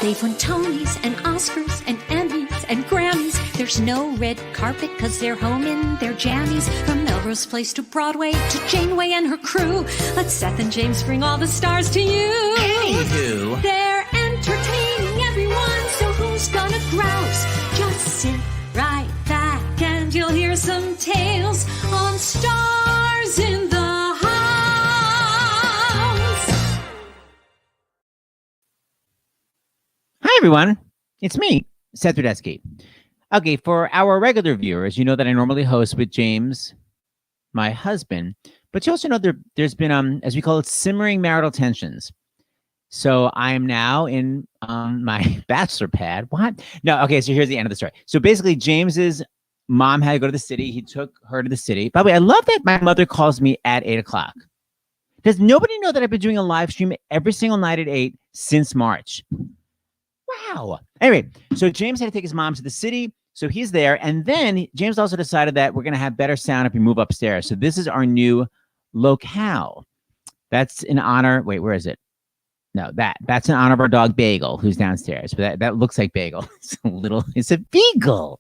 They've won Tonys and Oscars and Emmys and Grammys. There's no red carpet because they're home in their jammies. From Melrose Place to Broadway to Janeway and her crew, let Seth and James bring all the stars to you. Anywho, they're entertaining everyone, so who's gonna grouse? Just sit right back and you'll hear some tales on Stars in the House. Hi, everyone. It's me, Seth Rudetsky. Okay, for our regular viewers, you know that I normally host with James, my husband, but you also know there's been, as we call it, simmering marital tensions. So I'm now in my bachelor pad. What? No, okay, so here's the end of the story. So basically, James's mom had to go to the city. He took her to the city. By the way, I love that my mother calls me at 8 o'clock. Does nobody know that I've been doing a live stream every single night at 8 since March? Wow. Anyway, so James had to take his mom to the city. So he's there. And then James also decided that we're going to have better sound if we move upstairs. So this is our new locale. That's in honor. Wait, where is it? No, that's in honor of our dog Bagel, who's downstairs. But that looks like Bagel. It's a beagle.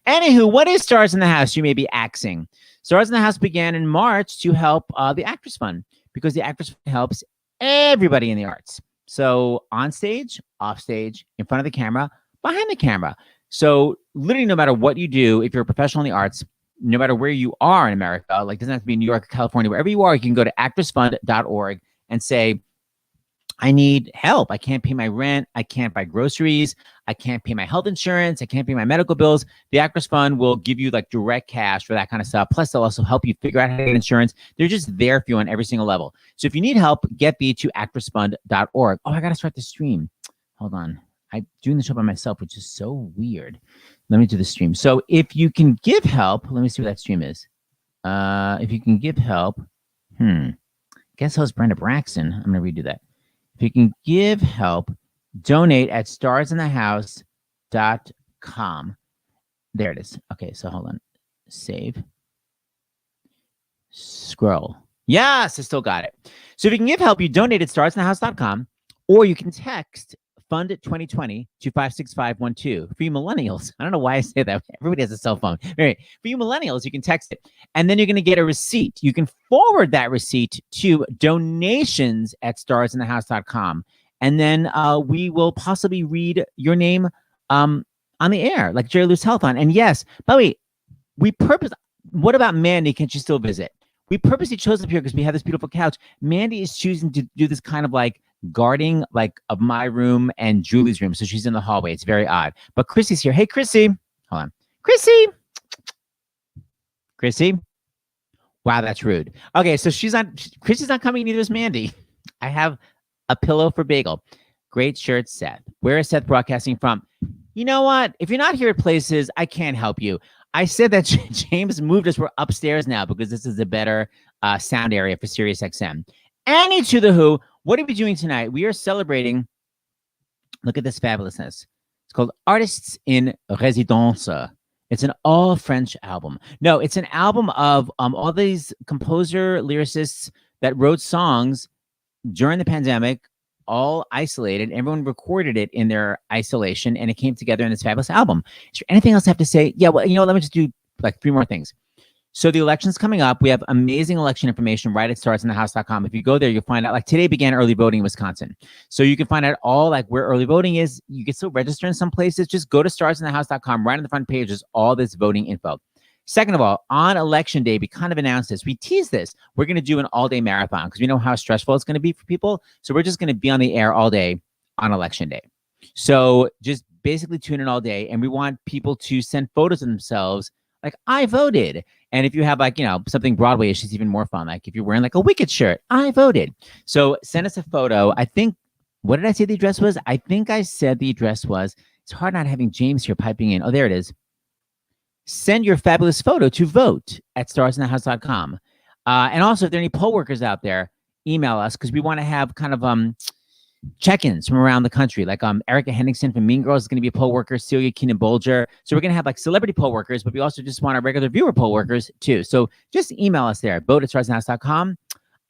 Anywho, what is Stars in the House? You may be axing. Stars in the House began in March to help the Actors Fund, because the Actors Fund helps everybody in the arts. So on stage, off stage, in front of the camera, behind the camera. So literally, no matter what you do, if you're a professional in the arts, no matter where you are in America, like it doesn't have to be New York or California, wherever you are, you can go to actorsfund.org and say, I need help. I can't pay my rent. I can't buy groceries. I can't pay my health insurance. I can't pay my medical bills. The Actors Fund will give you like direct cash for that kind of stuff. Plus, they'll also help you figure out how to get insurance. They're just there for you on every single level. So if you need help, get thee to actorsfund.org. Oh, I got to start the stream. Hold on. I'm doing the show by myself, which is so weird. Let me do the stream. So if you can give help, let me see what that stream is. If you can give help, guess host Brenda Braxton. I'm going to redo that. If you can give help, donate at starsinthehouse.com. There it is. Okay, so hold on. Save. Scroll. Yes, I still got it. So if you can give help, you donate at starsinthehouse.com, or you can text Fund 2020 to 56512. For you millennials, I don't know why I say that. Everybody has a cell phone. Right. For you millennials, you can text it, and then you're going to get a receipt. You can forward that receipt to donations at starsinthehouse.com, and then we will possibly read your name on the air, like Jerry Lou's Telethon. And yes, by the way, what about Mandy? Can she still visit? We purposely chose up here because we have this beautiful couch. Mandy is choosing to do this kind of like guarding like of my room and Julie's room. So she's in the hallway. It's very odd. But Chrissy's here. Hey, Chrissy. Hold on. Chrissy. Wow, that's rude. Okay, so Chrissy's not coming, neither is Mandy. I have a pillow for Bagel. Great shirt, Seth. Where is Seth broadcasting from? You know what? If you're not here at places, I can't help you. I said that James moved us. We're upstairs now because this is a better sound area for SiriusXM. Annie to the Who. What are we doing tonight? We are celebrating. Look at this fabulousness. It's called Artists in Residence. It's an all French album. No, it's an album of all these composer lyricists that wrote songs during the pandemic, all isolated. Everyone recorded it in their isolation, and it came together in this fabulous album. Is there anything else I have to say? Yeah, well, let me just do like 3 more things. So the election's coming up. We have amazing election information right at starsinthehouse.com. If you go there, you'll find out, like today began early voting in Wisconsin. So you can find out all like where early voting is. You can still register in some places. Just go to starsinthehouse.com. Right on the front page is all this voting info. Second of all, on election day, we kind of announced this. We teased this. We're going to do an all-day marathon because we know how stressful it's going to be for people. So we're just going to be on the air all day on election day. So just basically tune in all day. And we want people to send photos of themselves like, I voted. And if you have like, something Broadway-ish, it's even more fun. Like if you're wearing like a Wicked shirt, I voted. So send us a photo. I think, what did I say the address was? I think I said the address was, it's hard not having James here piping in. Oh, there it is. Send your fabulous photo to vote at starsinthehouse.com. And also, if there are any poll workers out there, email us because we want to have kind of check-ins from around the country. Like Erica Henningsen from Mean Girls is going to be a poll worker, Celia Keenan-Bolger. So we're going to have like celebrity poll workers, but we also just want our regular viewer poll workers too. So just email us there, vote at starsinthehouse.com.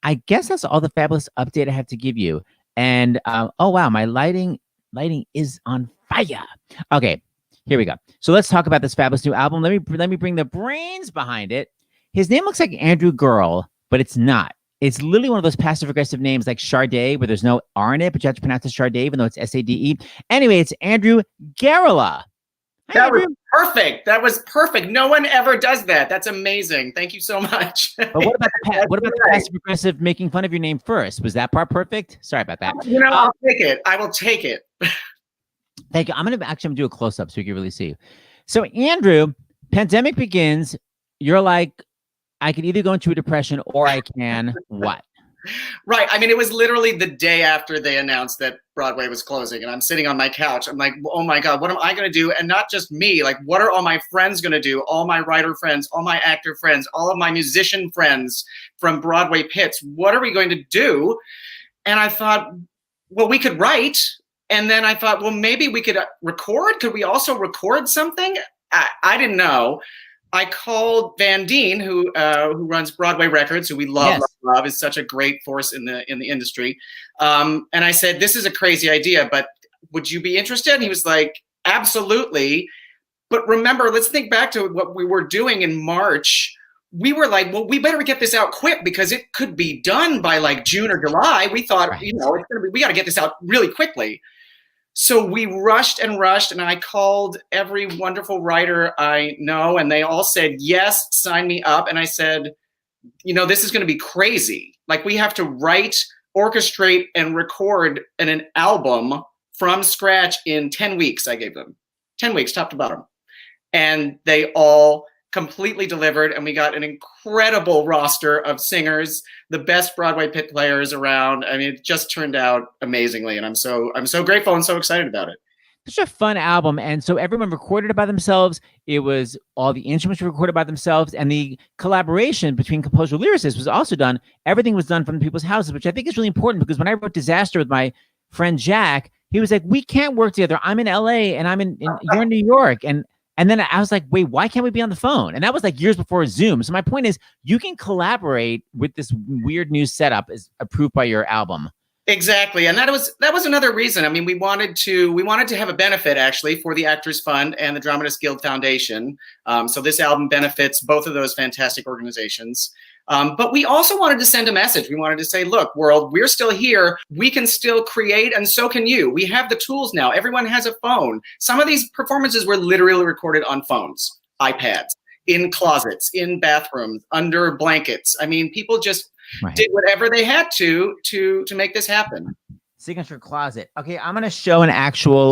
I guess that's all the fabulous update I have to give you. And oh wow, my lighting lighting is on fire. Okay, here we go. So let's talk about this fabulous new album. Let me bring the brains behind it. His name looks like Andrew Girl, but it's not. It's literally one of those passive-aggressive names like Sade, where there's no R in it, but you have to pronounce it Sade, even though it's Sade. Anyway, it's Andrew Garrela. That was perfect. That was perfect. No one ever does that. That's amazing. Thank you so much. But what about the passive-aggressive making fun of your name first? Was that part perfect? Sorry about that. I'll take it. I will take it. Thank you. I'm gonna do a close-up so you can really see. So Andrew, pandemic begins. You're like, I can either go into a depression or I can what? Right. I mean, it was literally the day after they announced that Broadway was closing, and I'm sitting on my couch. I'm like, oh my God, what am I going to do? And not just me, like, what are all my friends going to do? All my writer friends, all my actor friends, all of my musician friends from Broadway pits. What are we going to do? And I thought, well, we could write. And then I thought, well, maybe we could record. Could we also record something? I didn't know. I called Van Deen, who runs Broadway Records, who we love, Yes. love, is such a great force in the industry. And I said, this is a crazy idea, but would you be interested? And he was like, absolutely. But remember, let's think back to what we were doing in March. We were like, well, we better get this out quick because it could be done by like June or July. We thought, Right. we got to get this out really quickly. So we rushed, and I called every wonderful writer I know, and they all said, yes, sign me up. And I said, this is going to be crazy. Like, we have to write, orchestrate, and record an album from scratch in 10 weeks. I gave them 10 weeks, top to bottom. And they all completely delivered, and we got an incredible roster of singers, the best Broadway pit players around. I mean, it just turned out amazingly, and I'm so grateful and so excited about it. Such a fun album, and so everyone recorded it by themselves. It was all the instruments were recorded by themselves, and the collaboration between composer and lyricist was also done. Everything was done from people's houses, which I think is really important because when I wrote Disaster with my friend Jack, he was like, "We can't work together. I'm in LA, and you're in New York," and then I was like, wait, why can't we be on the phone? And that was like years before Zoom. So my point is, you can collaborate with this weird new setup as approved by your album. Exactly. And that was another reason. I mean, we wanted to have a benefit actually for the Actors Fund and the Dramatists Guild Foundation. So this album benefits both of those fantastic organizations. But we also wanted to send a message. We wanted to say, look, world, we're still here. We can still create, and so can you. We have the tools now. Everyone has a phone. Some of these performances were literally recorded on phones, iPads, in closets, in bathrooms, under blankets. I mean, people just did whatever they had to make this happen. Signature Closet. Okay, I'm going to show an actual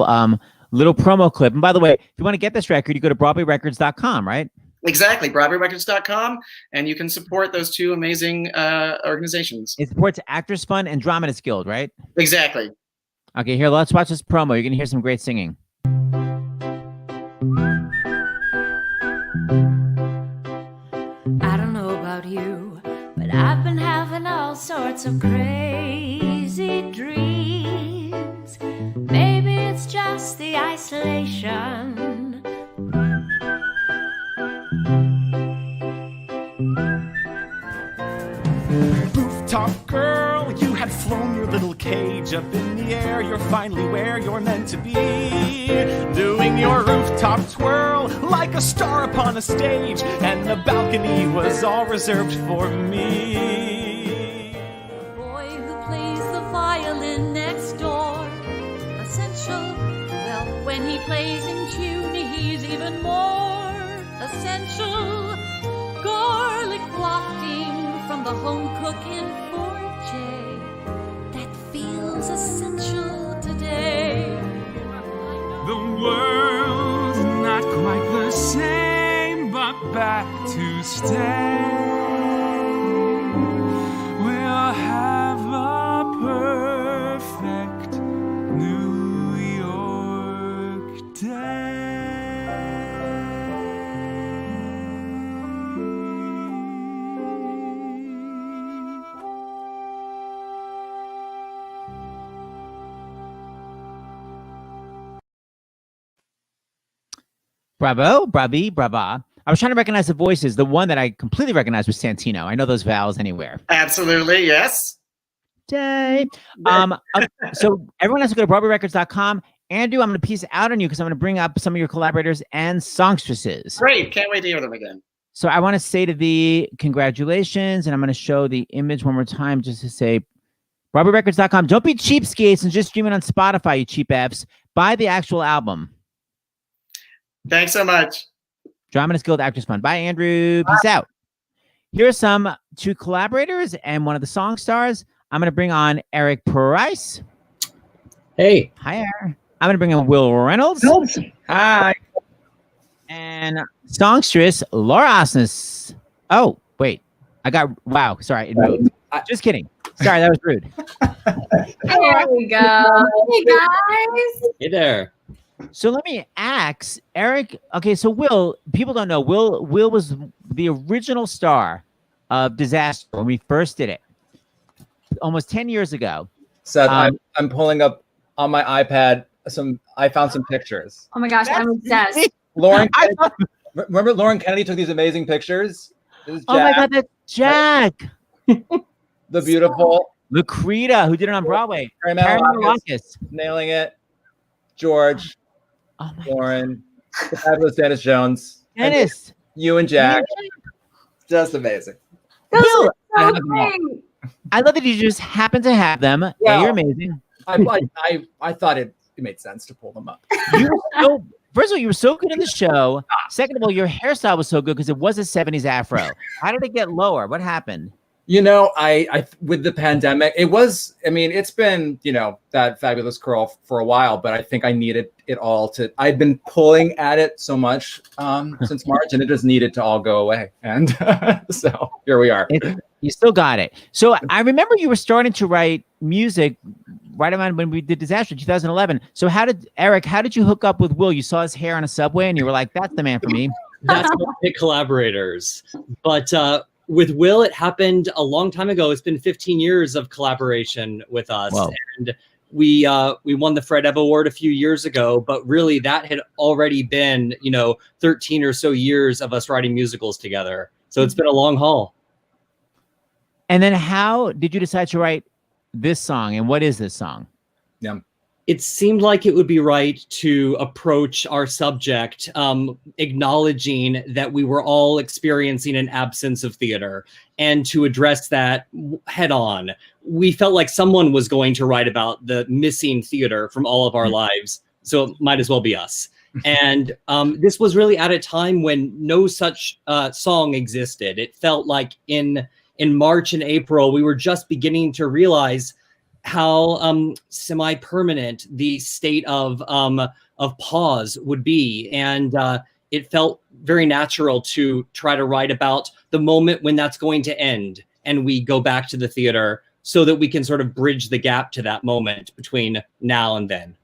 little promo clip. And by the way, if you want to get this record, you go to BroadwayRecords.com, right? Exactly, BroadwayRecords.com, and you can support those two amazing organizations. It supports Actors Fund and Dramatists Guild, right? Exactly. Okay, here, let's watch this promo. You're going to hear some great singing. I don't know about you, but I've been having all sorts of crazy dreams. Maybe it's just the isolation. Rooftop girl, you had flown your little cage up in the air. You're finally where you're meant to be, doing your rooftop twirl like a star upon a stage, and the balcony was all reserved for me. The boy who plays the violin next door, essential. Well, when he plays in tune, he's even more essential. Garlic wafting from the home cook in 4J, that feels essential today. The world's not quite the same, but back to stay. We'll have a perfect New York day. Bravo, bravi, brava. I was trying to recognize the voices. The one that I completely recognized was Santino. I know those vowels anywhere. Absolutely, yes. day. So everyone has to go to BroadwayRecords.com. Andrew, I'm going to piece out on you because I'm going to bring up some of your collaborators and songstresses. Great. Can't wait to hear them again. So I want to say to thee, congratulations. And I'm going to show the image one more time just to say, BroadwayRecords.com. Don't be cheapskates and just stream it on Spotify, you cheap apps. Buy the actual album. Thanks so much. Dramatist Guild Actors Fund. Bye, Andrew. Peace out. Here are some two collaborators and one of the song stars. I'm going to bring on Eric Price. Hey. Hi, Eric. I'm going to bring in Will Reynolds. Hi. And songstress Laura Osnes. Oh, wait. Wow. Sorry. It moved. Just kidding. Sorry, that was rude. There we go. Hey, guys. Hey there. So let me ask Eric. Okay, so Will, people don't know. Will was the original star of Disaster when we first did it almost 10 years ago. Seth, I'm pulling up on my iPad I found some pictures. Oh my gosh, I'm obsessed. Lauren remember Lauren Kennedy took these amazing pictures? This is Oh my God, that's Jack. The beautiful Lucreta, who did it on Broadway. Karen Marcus. nailing it. George, Lauren, the fabulous Dennis Jones. Dennis. You and Jack. Just amazing. Will, So great. I love that you just happen to have them. Well, Yeah, you're amazing. I thought it made sense to pull them up. First of all, you were so good in the show. Second of all, your hairstyle was so good because it was a 70s afro. How did it get lower? What happened? You know, I with the pandemic, it's been, that fabulous curl for a while, but I think I needed it all I'd been pulling at it so much since March, and it just needed to all go away. And so here we are. You still got it. So I remember you were starting to write music right around when we did Disaster 2011. So how did you hook up with Will? You saw his hair on a subway and you were like, that's the man for me. That's my big collaborators. But with Will, it happened a long time ago. It's been 15 years of collaboration with us. Whoa. And we won the Fred Ev Award a few years ago, but really that had already been, 13 or so years of us writing musicals together. So it's been a long haul. And then how did you decide to write this song? And what is this song? Yeah. It seemed like it would be right to approach our subject, acknowledging that we were all experiencing an absence of theater, and to address that head on. We felt like someone was going to write about the missing theater from all of our lives, so it might as well be us. And this was really at a time when no such song existed. It felt like in March and April, we were just beginning to realize how semi-permanent the state of pause would be. And it felt very natural to try to write about the moment when that's going to end and we go back to the theater so that we can sort of bridge the gap to that moment between now and then.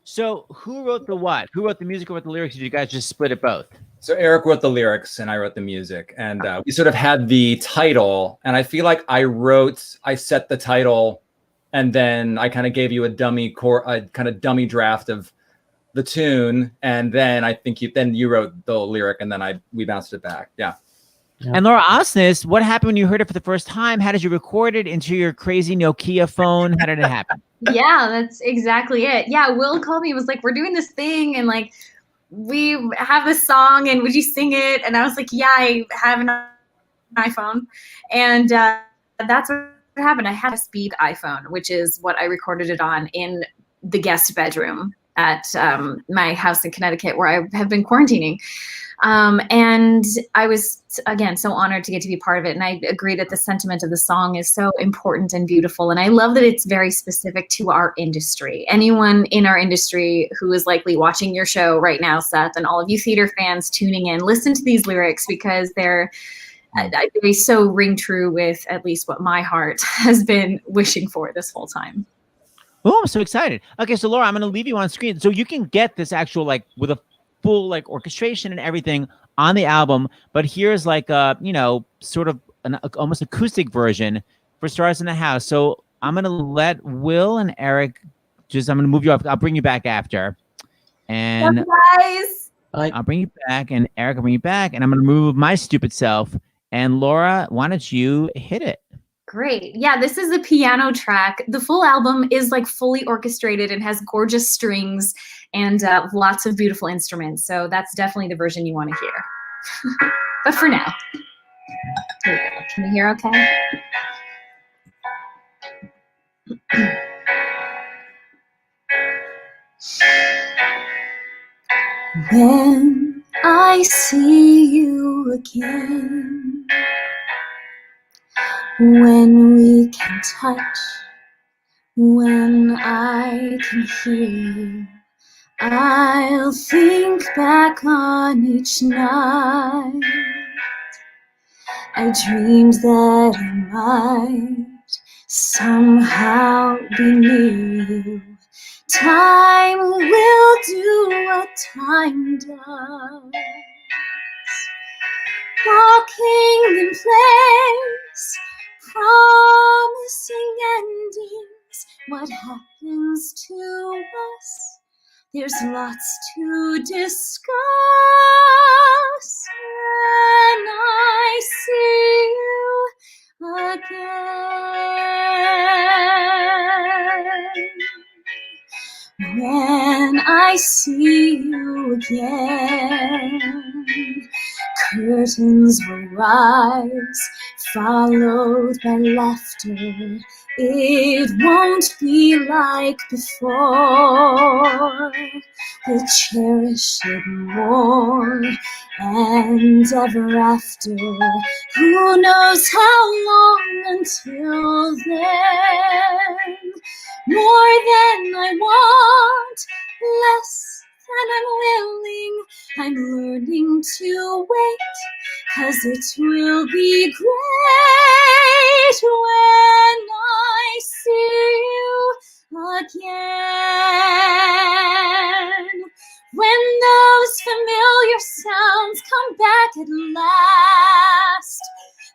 So who wrote the what? Who wrote the music or wrote the lyrics? Did you guys just split it both? So Eric wrote the lyrics and I wrote the music, and we sort of had the title, and I feel like I set the title, and then I kind of gave you a dummy draft of the tune, and then I think you wrote the lyric, and then we bounced it back. Yeah. And Laura Osnes, what happened when you heard it for the first time? How did you record it into your crazy Nokia phone? How did it happen? Yeah, that's exactly it. Yeah, Will called me and was like, we're doing this thing, and like, we have this song, and would you sing it? And I was like, yeah, I have an iPhone. And that's what happened. I had a speed iPhone, which is what I recorded it on in the guest bedroom at my house in Connecticut, where I have been quarantining. And I was, again, so honored to get to be part of it. And I agree that the sentiment of the song is so important and beautiful. And I love that it's very specific to our industry. Anyone in our industry who is likely watching your show right now, Seth, and all of you theater fans tuning in, listen to these lyrics, because they so ring true with at least what my heart has been wishing for this whole time. Oh, I'm so excited. Okay, so Laura, I'm going to leave you on screen. So you can get this actual, with a full orchestration and everything on the album, but here's sort of an almost acoustic version for Stars in the House. So I'm gonna let Will and Eric I'm gonna move you off. I'll bring you back after, and Guys, I'll bring you back, and Eric will bring you back, and I'm gonna move my stupid self. And Laura, why don't you hit it? Great. Yeah, this is a piano track. The full album is like fully orchestrated and has gorgeous strings and lots of beautiful instruments. So that's definitely the version you want to hear. But for now, here we go. Can you hear okay? When I see you again, when we can touch, when I can hear you, I'll think back on each night. I dreamed that I might somehow be near you. Time will do what time does. Walking in place, promising endings. What happens to us? There's lots to discuss when I see you again. When I see you again, curtains will rise, followed by laughter. It won't be like before. We'll cherish it more and ever after. Who knows how long until then? More than I want, less than I'm willing. I'm learning to wait, 'cause it will be great when I see you again. When those familiar sounds come back at last,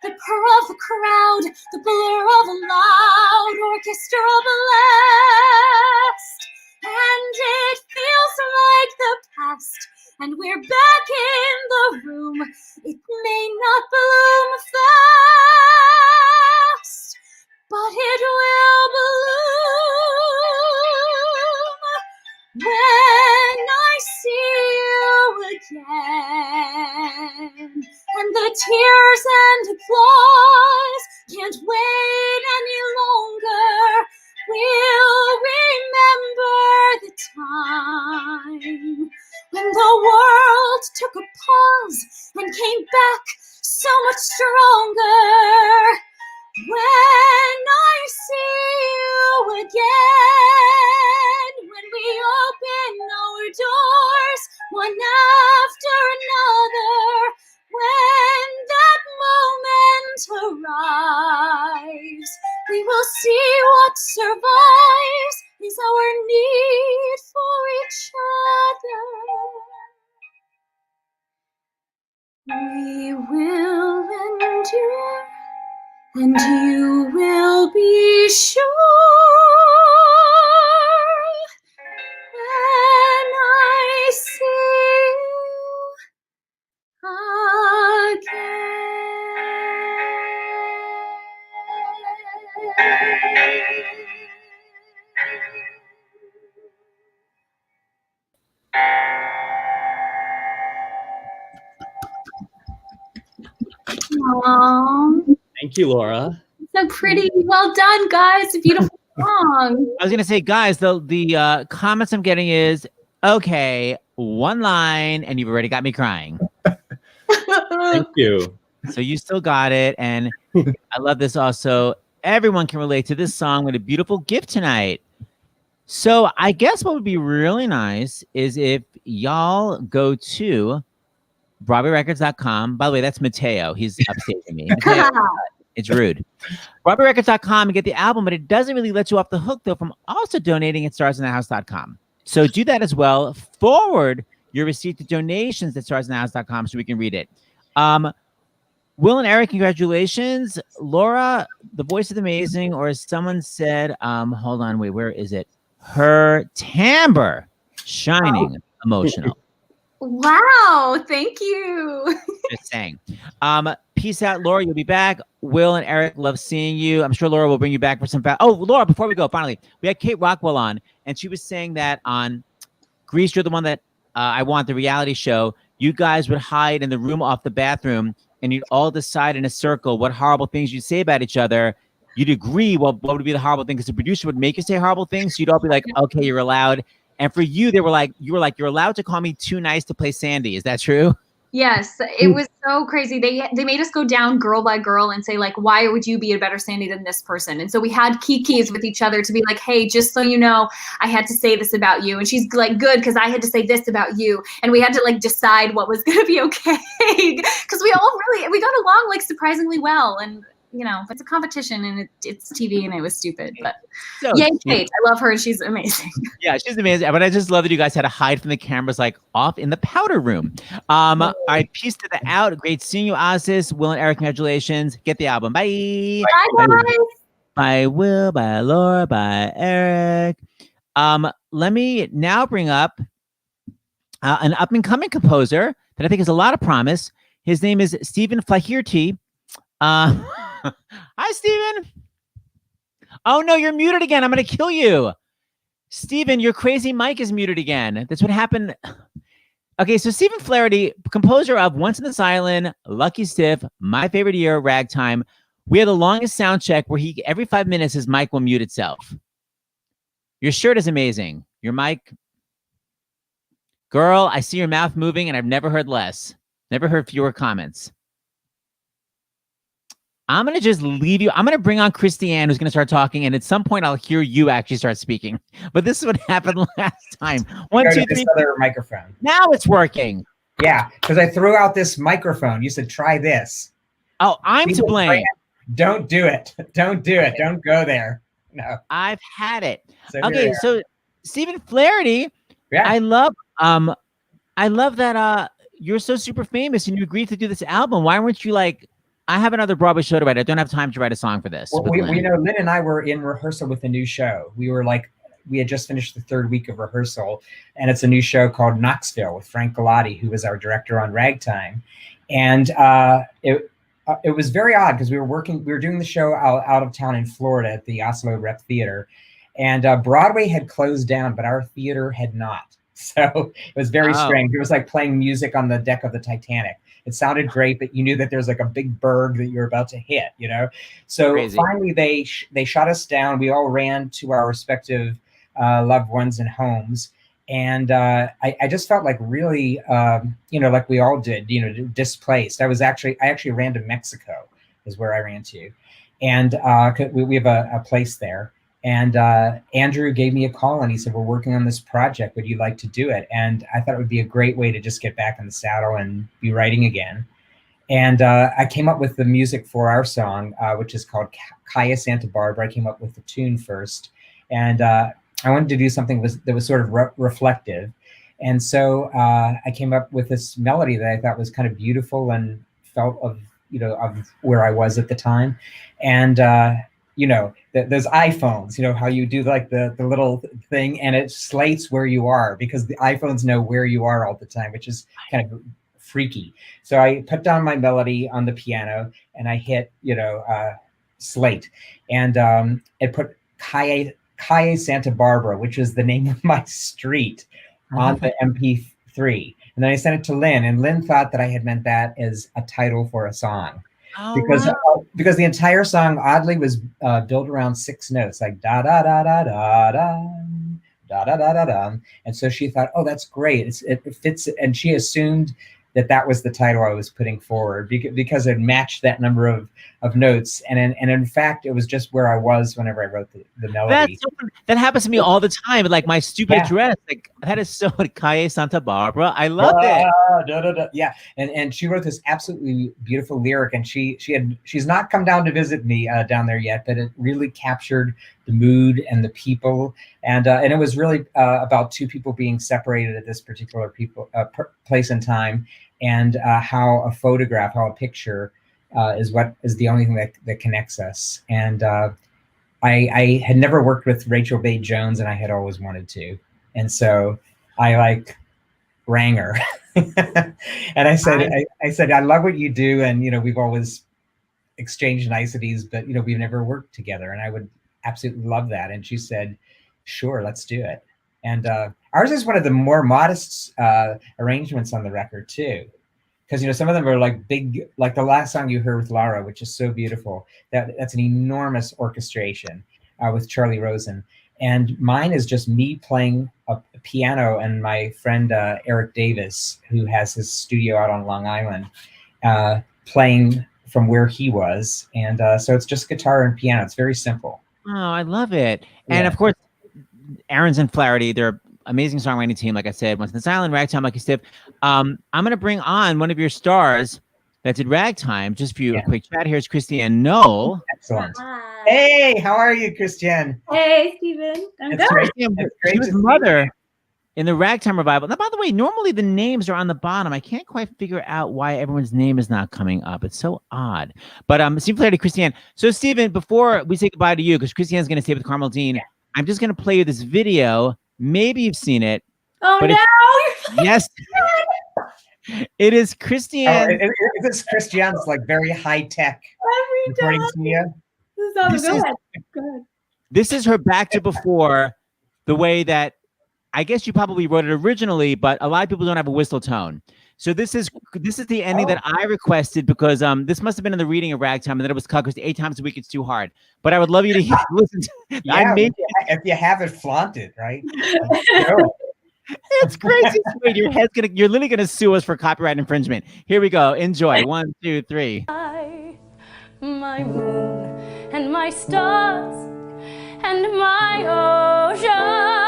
the purr of the crowd, the blur of a loud orchestral blast, and it feels like the past, and we're back in the room. It may not bloom fast, but it will bloom when I see you again. And the tears and applause can't wait any longer. We'll remember the time when the world took a pause and came back so much stronger. When I see you again, when we open our doors one after another, when that moment arrives, we will see what survives is our need for each other. We will endure, and you will be sure when I see you again. Aww. Thank you, Laura. So pretty. Well done, guys. A beautiful song. I was gonna say, guys, the comments I'm getting is, okay, one line, and you've already got me crying. Thank you. So you still got it, and I love this also. Everyone can relate to this song with a beautiful gift tonight. So I guess what would be really nice is if y'all go to BroadwayRecords.com. By the way, that's Mateo. He's upstaging me. Mateo, it's rude. BroadwayRecords.com and get the album, but it doesn't really let you off the hook, though, from also donating at StarsInTheHouse.com. So do that as well. Forward your receipt to donations at StarsInTheHouse.com so we can read it. Will and Eric, congratulations. Laura, the voice is amazing, or as someone said, hold on, wait, where is it? Her timbre, shining, emotional. Wow, thank you. Just saying. Peace out, Laura. You'll be back. Will and Eric love seeing you. I'm sure Laura will bring you back for some. Oh, Laura, before we go, finally, we had Kate Rockwell on, and she was saying that on Grease, you're the one that I want, the reality show. You guys would hide in the room off the bathroom, and you'd all decide in a circle what horrible things you'd say about each other. You'd agree what would be the horrible thing, because the producer would make you say horrible things. So you'd all be like, okay, you're allowed. And for you, you were like, you're allowed to call me too nice to play Sandy. Is that true? Yes, it was so crazy. They made us go down girl by girl and say, like, why would you be a better Sandy than this person? And so we had kikis with each other to be like, hey, just so you know, I had to say this about you. And she's like, good, because I had to say this about you. And we had to like decide what was going to be okay, because we got along like surprisingly well. And you know, it's a competition and it's TV and it was stupid, but So yay, Kate. I love her and she's amazing. Yeah, she's amazing. But I just love that you guys had to hide from the cameras, like off in the powder room. All right, peace to the out. Great seeing you, Ozzy. Will and Eric, congratulations. Get the album. Bye. Bye, guys. Bye, Will. Bye, Laura. Bye, Eric. Let me now bring up an up-and-coming composer that I think has a lot of promise. His name is Stephen Flaherty. Hi, Steven. Oh, no, you're muted again. I'm going to kill you. Steven, your crazy mic is muted again. That's what happened. Okay, so Stephen Flaherty, composer of Once in the Island, Lucky Stiff, My Favorite Year, Ragtime. We had the longest sound check where every 5 minutes his mic will mute itself. Your shirt is amazing. Your mic. Girl, I see your mouth moving and I've never heard less. Never heard fewer comments. I'm going to just leave you. I'm going to bring on Christiane, who's going to start talking. And at some point, I'll hear you actually start speaking. But this is what happened last time. One, two, three. This other microphone. Now it's working. Yeah, because I threw out this microphone. You said, try this. Oh, I'm to blame. Don't do it. Don't do it. Don't go there. No. I've had it. So Okay, so Stephen Flaherty, yeah. I love that you're so super famous and you agreed to do this album. Why weren't you like, I have another Broadway show to write. I don't have time to write a song for this. Well, we know Lynn and I were in rehearsal with a new show. We had just finished the third week of rehearsal, and it's a new show called Knoxville with Frank Galati, who was our director on Ragtime. And it was very odd because we were doing the show out of town in Florida at the Oslo Rep Theater, and Broadway had closed down, but our theater had not. So it was very strange. It was like playing music on the deck of the Titanic. It sounded great, but you knew that there's like a big berg that you're about to hit, you know? So Crazy. Finally they shot us down. We all ran to our respective loved ones and homes. And I just felt like really, like we all did, displaced. I actually ran to Mexico is where I ran to. And we have a place there. And Andrew gave me a call and he said, we're working on this project. Would you like to do it? And I thought it would be a great way to just get back in the saddle and be writing again. And I came up with the music for our song, which is called Kaya Santa Barbara. I came up with the tune first. And I wanted to do something that was sort of reflective. And so I came up with this melody that I thought was kind of beautiful and felt of where I was at the time. And those iPhones, how you do like the little thing and it slates where you are because the iPhones know where you are all the time, which is kind of freaky. So I put down my melody on the piano and I hit, slate. And it put Kaya Santa Barbara, which is the name of my street, on the MP3. And then I sent it to Lynn, and Lynn thought that I had meant that as a title for a song. Because the entire song oddly was built around 6 notes, like da da da da da da da da da da da. And so she thought, oh, that's great. It fits, and she assumed that was the title I was putting forward because it matched that number of notes. And in fact, it was just where I was whenever I wrote the melody. That happens to me all the time. Like my stupid address, like that is so Calle Santa Barbara. I love it. Yeah. And she wrote this absolutely beautiful lyric, and she's not come down to visit me down there yet, but it really captured the mood and the people. And it was really about two people being separated at this particular place and time. And how a picture is the only thing that connects us. And I had never worked with Rachel Bate Jones, and I had always wanted to. And so I Ranger. And I said, I said, I love what you do. And, we've always exchanged niceties, but, we've never worked together. And I would absolutely love that. And she said, sure, let's do it. And ours is one of the more modest arrangements on the record too. Because, some of them are like big, like the last song you heard with Laura, which is so beautiful. That's an enormous orchestration with Charlie Rosen. And mine is just me playing a piano and my friend Eric Davis, who has his studio out on Long Island, playing from where he was. And so it's just guitar and piano. It's very simple. Oh, I love it. And of course, Aaron's and Flaherty, they're amazing songwriting team. Like I said, Once in the Silent, Ragtime, Lucky Stiff. I'm going to bring on one of your stars that did Ragtime just for you. A quick chat. Here's Christiane Knoll. Excellent. Hey, how are you, Christiane? Hey, Stephen. I'm good. She was Mother in the Ragtime revival. Now, by the way, normally the names are on the bottom. I can't quite figure out why everyone's name is not coming up. It's so odd. But Steve Flaherty, Christiane. So, Stephen, before we say goodbye to you, because Christiane's going to stay with Carmel Dean, I'm just going to play you this video. Maybe you've seen it. Oh, no. Yes. It is Christiane. It's Christiane's like very high tech recording studio. This is her back to before, the way that I guess you probably wrote it originally, but a lot of people don't have a whistle tone. So this is the ending that I requested because this must have been in the reading of Ragtime, and then it was cut because 8 times a week it's too hard. But I would love you to listen to it. If you have it flaunted, right? It's crazy. Your head's you're literally gonna sue us for copyright infringement. Here we go. Enjoy. 1, 2, 3. My moon and my stars and my ocean.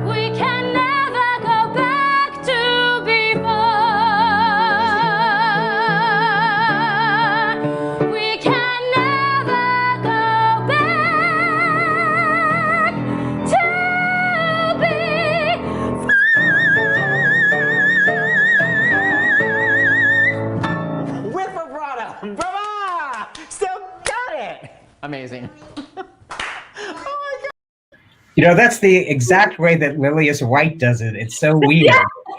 We can never go back to before. We can never go back to before. With vibrato. Brava! Still got it. Amazing. That's the exact way that Lilias White does it. It's so weird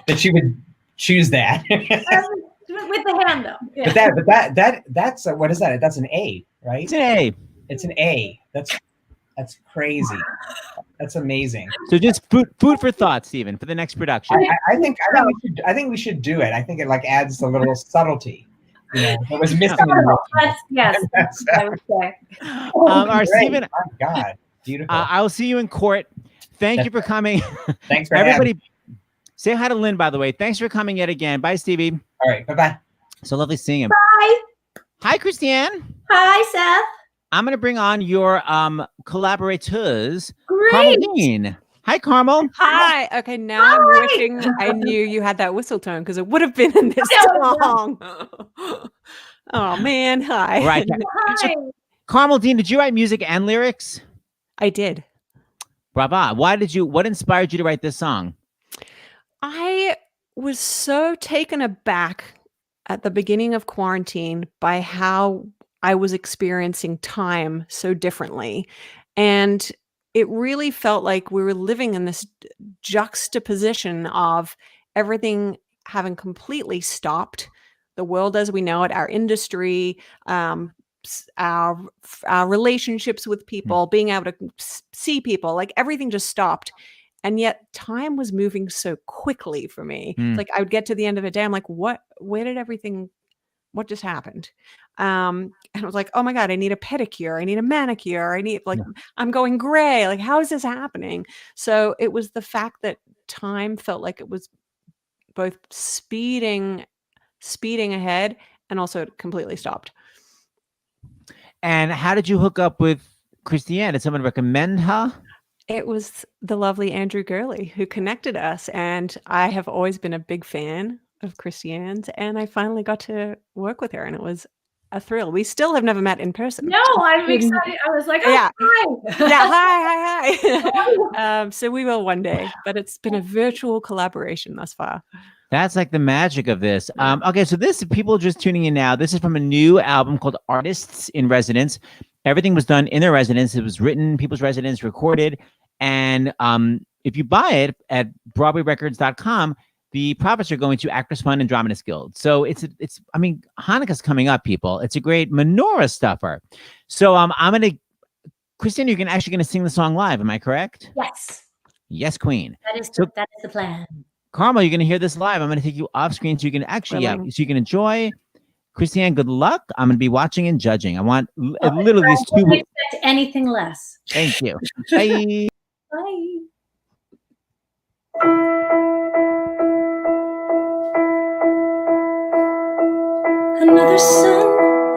that she would choose that. With the hand, though. Yeah. But that's what is that? That's an A, right? It's an A. It's an A. That's crazy. That's amazing. So just food for thought, Stephen, for the next production. I think we should do it. I think it like adds a little subtlety. It was missing. Yes, I would say. All right, Stephen. Oh, my God. Beautiful. I will see you in court. Thank you for coming. Thanks for everybody. having me. Say hi to Lynn, by the way. Thanks for coming yet again. Bye, Stevie. All right. Bye-bye. So lovely seeing him. Bye. Hi, Christiane. Hi, Seth. I'm going to bring on your collaborateurs, Great. Carmel Dean. Hi, Carmel. Hi. Okay, now I'm wishing I knew you had that whistle tone because it would have been in this song. Oh, man. Hi. Right. Hi. Carmel Dean, did you write music and lyrics? I did. Brava. What inspired you to write this song? I was so taken aback at the beginning of quarantine by how I was experiencing time so differently. And it really felt like we were living in this juxtaposition of everything having completely stopped, the world as we know it, our industry, our relationships with people, being able to see people, like everything just stopped. And yet time was moving so quickly for me. It's like I would get to the end of a day. I'm like, what just happened? And I was like, oh my God, I need a pedicure. I need a manicure. I'm going gray. Like, how is this happening? So it was the fact that time felt like it was both speeding ahead and also completely stopped. And how did you hook up with Christiane? Did someone recommend her? It was the lovely Andrew Gurley who connected us. And I have always been a big fan of Christiane's. And I finally got to work with her. And it was a thrill. We still have never met in person. No, I'm excited. I was like, oh, yeah. hi. Yeah, hi. So we will one day. But it's been a virtual collaboration thus far. That's like the magic of this. Okay, so this, people just tuning in now, this is from a new album called Artists in Residence. Everything was done in their residence. It was written, people's residence, recorded. And if you buy it at BroadwayRecords.com, the profits are going to Actors Fund and Dramatists Guild. So I mean, Hanukkah's coming up, people. It's a great menorah stuffer. So Christine, you're actually going to sing the song live. Am I correct? Yes. Yes, Queen. That is the plan. Carmel, you're going to hear this live. I'm going to take you off screen so you can actually, so you can enjoy. Christiane, good luck. I'm going to be watching and judging. I want literally these two. I wouldn't expect anything less. Thank you. Bye. Bye. Another sun,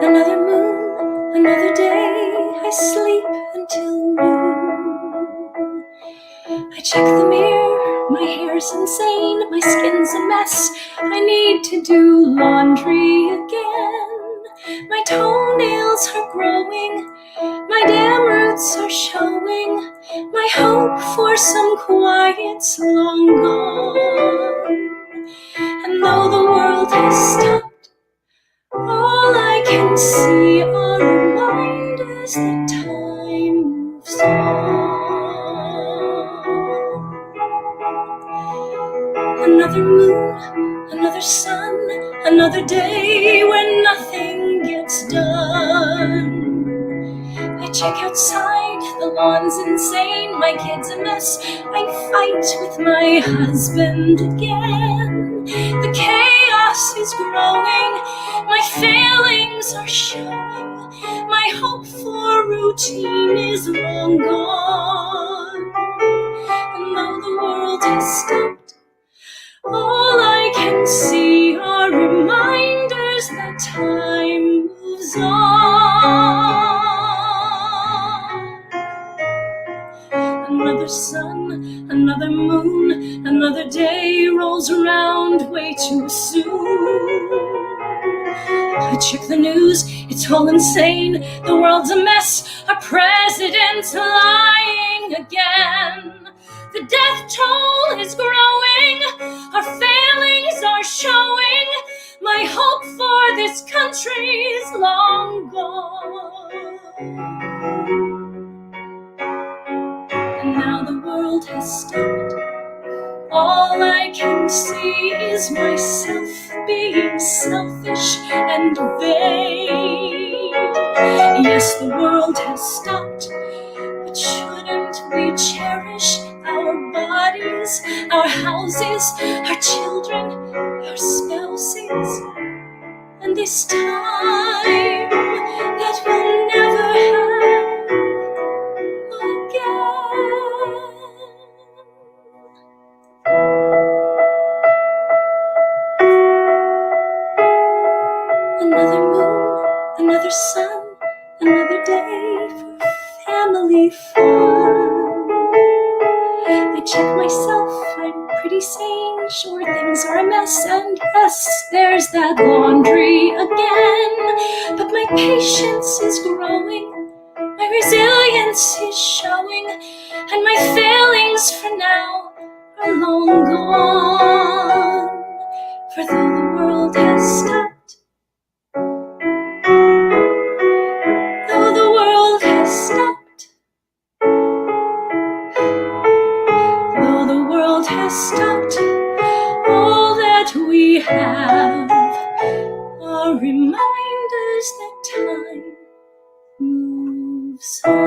another moon, another day. I sleep until noon. I check the mirror, my hair's insane, my skin's a mess. I need to do laundry again. My toenails are growing, my damn roots are showing. My hope for some quiet's long gone. And though the world has stopped, all I can see are reminders that time moves on. Another moon, another sun, another day when nothing gets done. I check outside, the lawn's insane, my kid's a mess. I fight with my husband again. The chaos is growing, my failings are showing. My hope for routine is long gone. And though the world has stopped, all I can see are reminders that time moves on. Another sun, another moon, another day rolls around way too soon. I check the news, it's all insane. The world's a mess, our president's lying again. The death toll is growing, our failings are showing. My hope for this country's long gone. And now the world has stopped. All I can see is myself being selfish and vain. Yes, the world has stopped, but shouldn't we cherish our bodies, our houses, our children, our spouses, and this time that we'll never have again? Another moon, another sun, another day for family fun. I check myself, I'm pretty sane. Sure, things are a mess, and yes, there's that laundry again. But my patience is growing, my resilience is showing, and my failings for now are long gone. For though the world has stopped, though the world has stopped, though the world has stopped, all that we have are reminders that time moves on.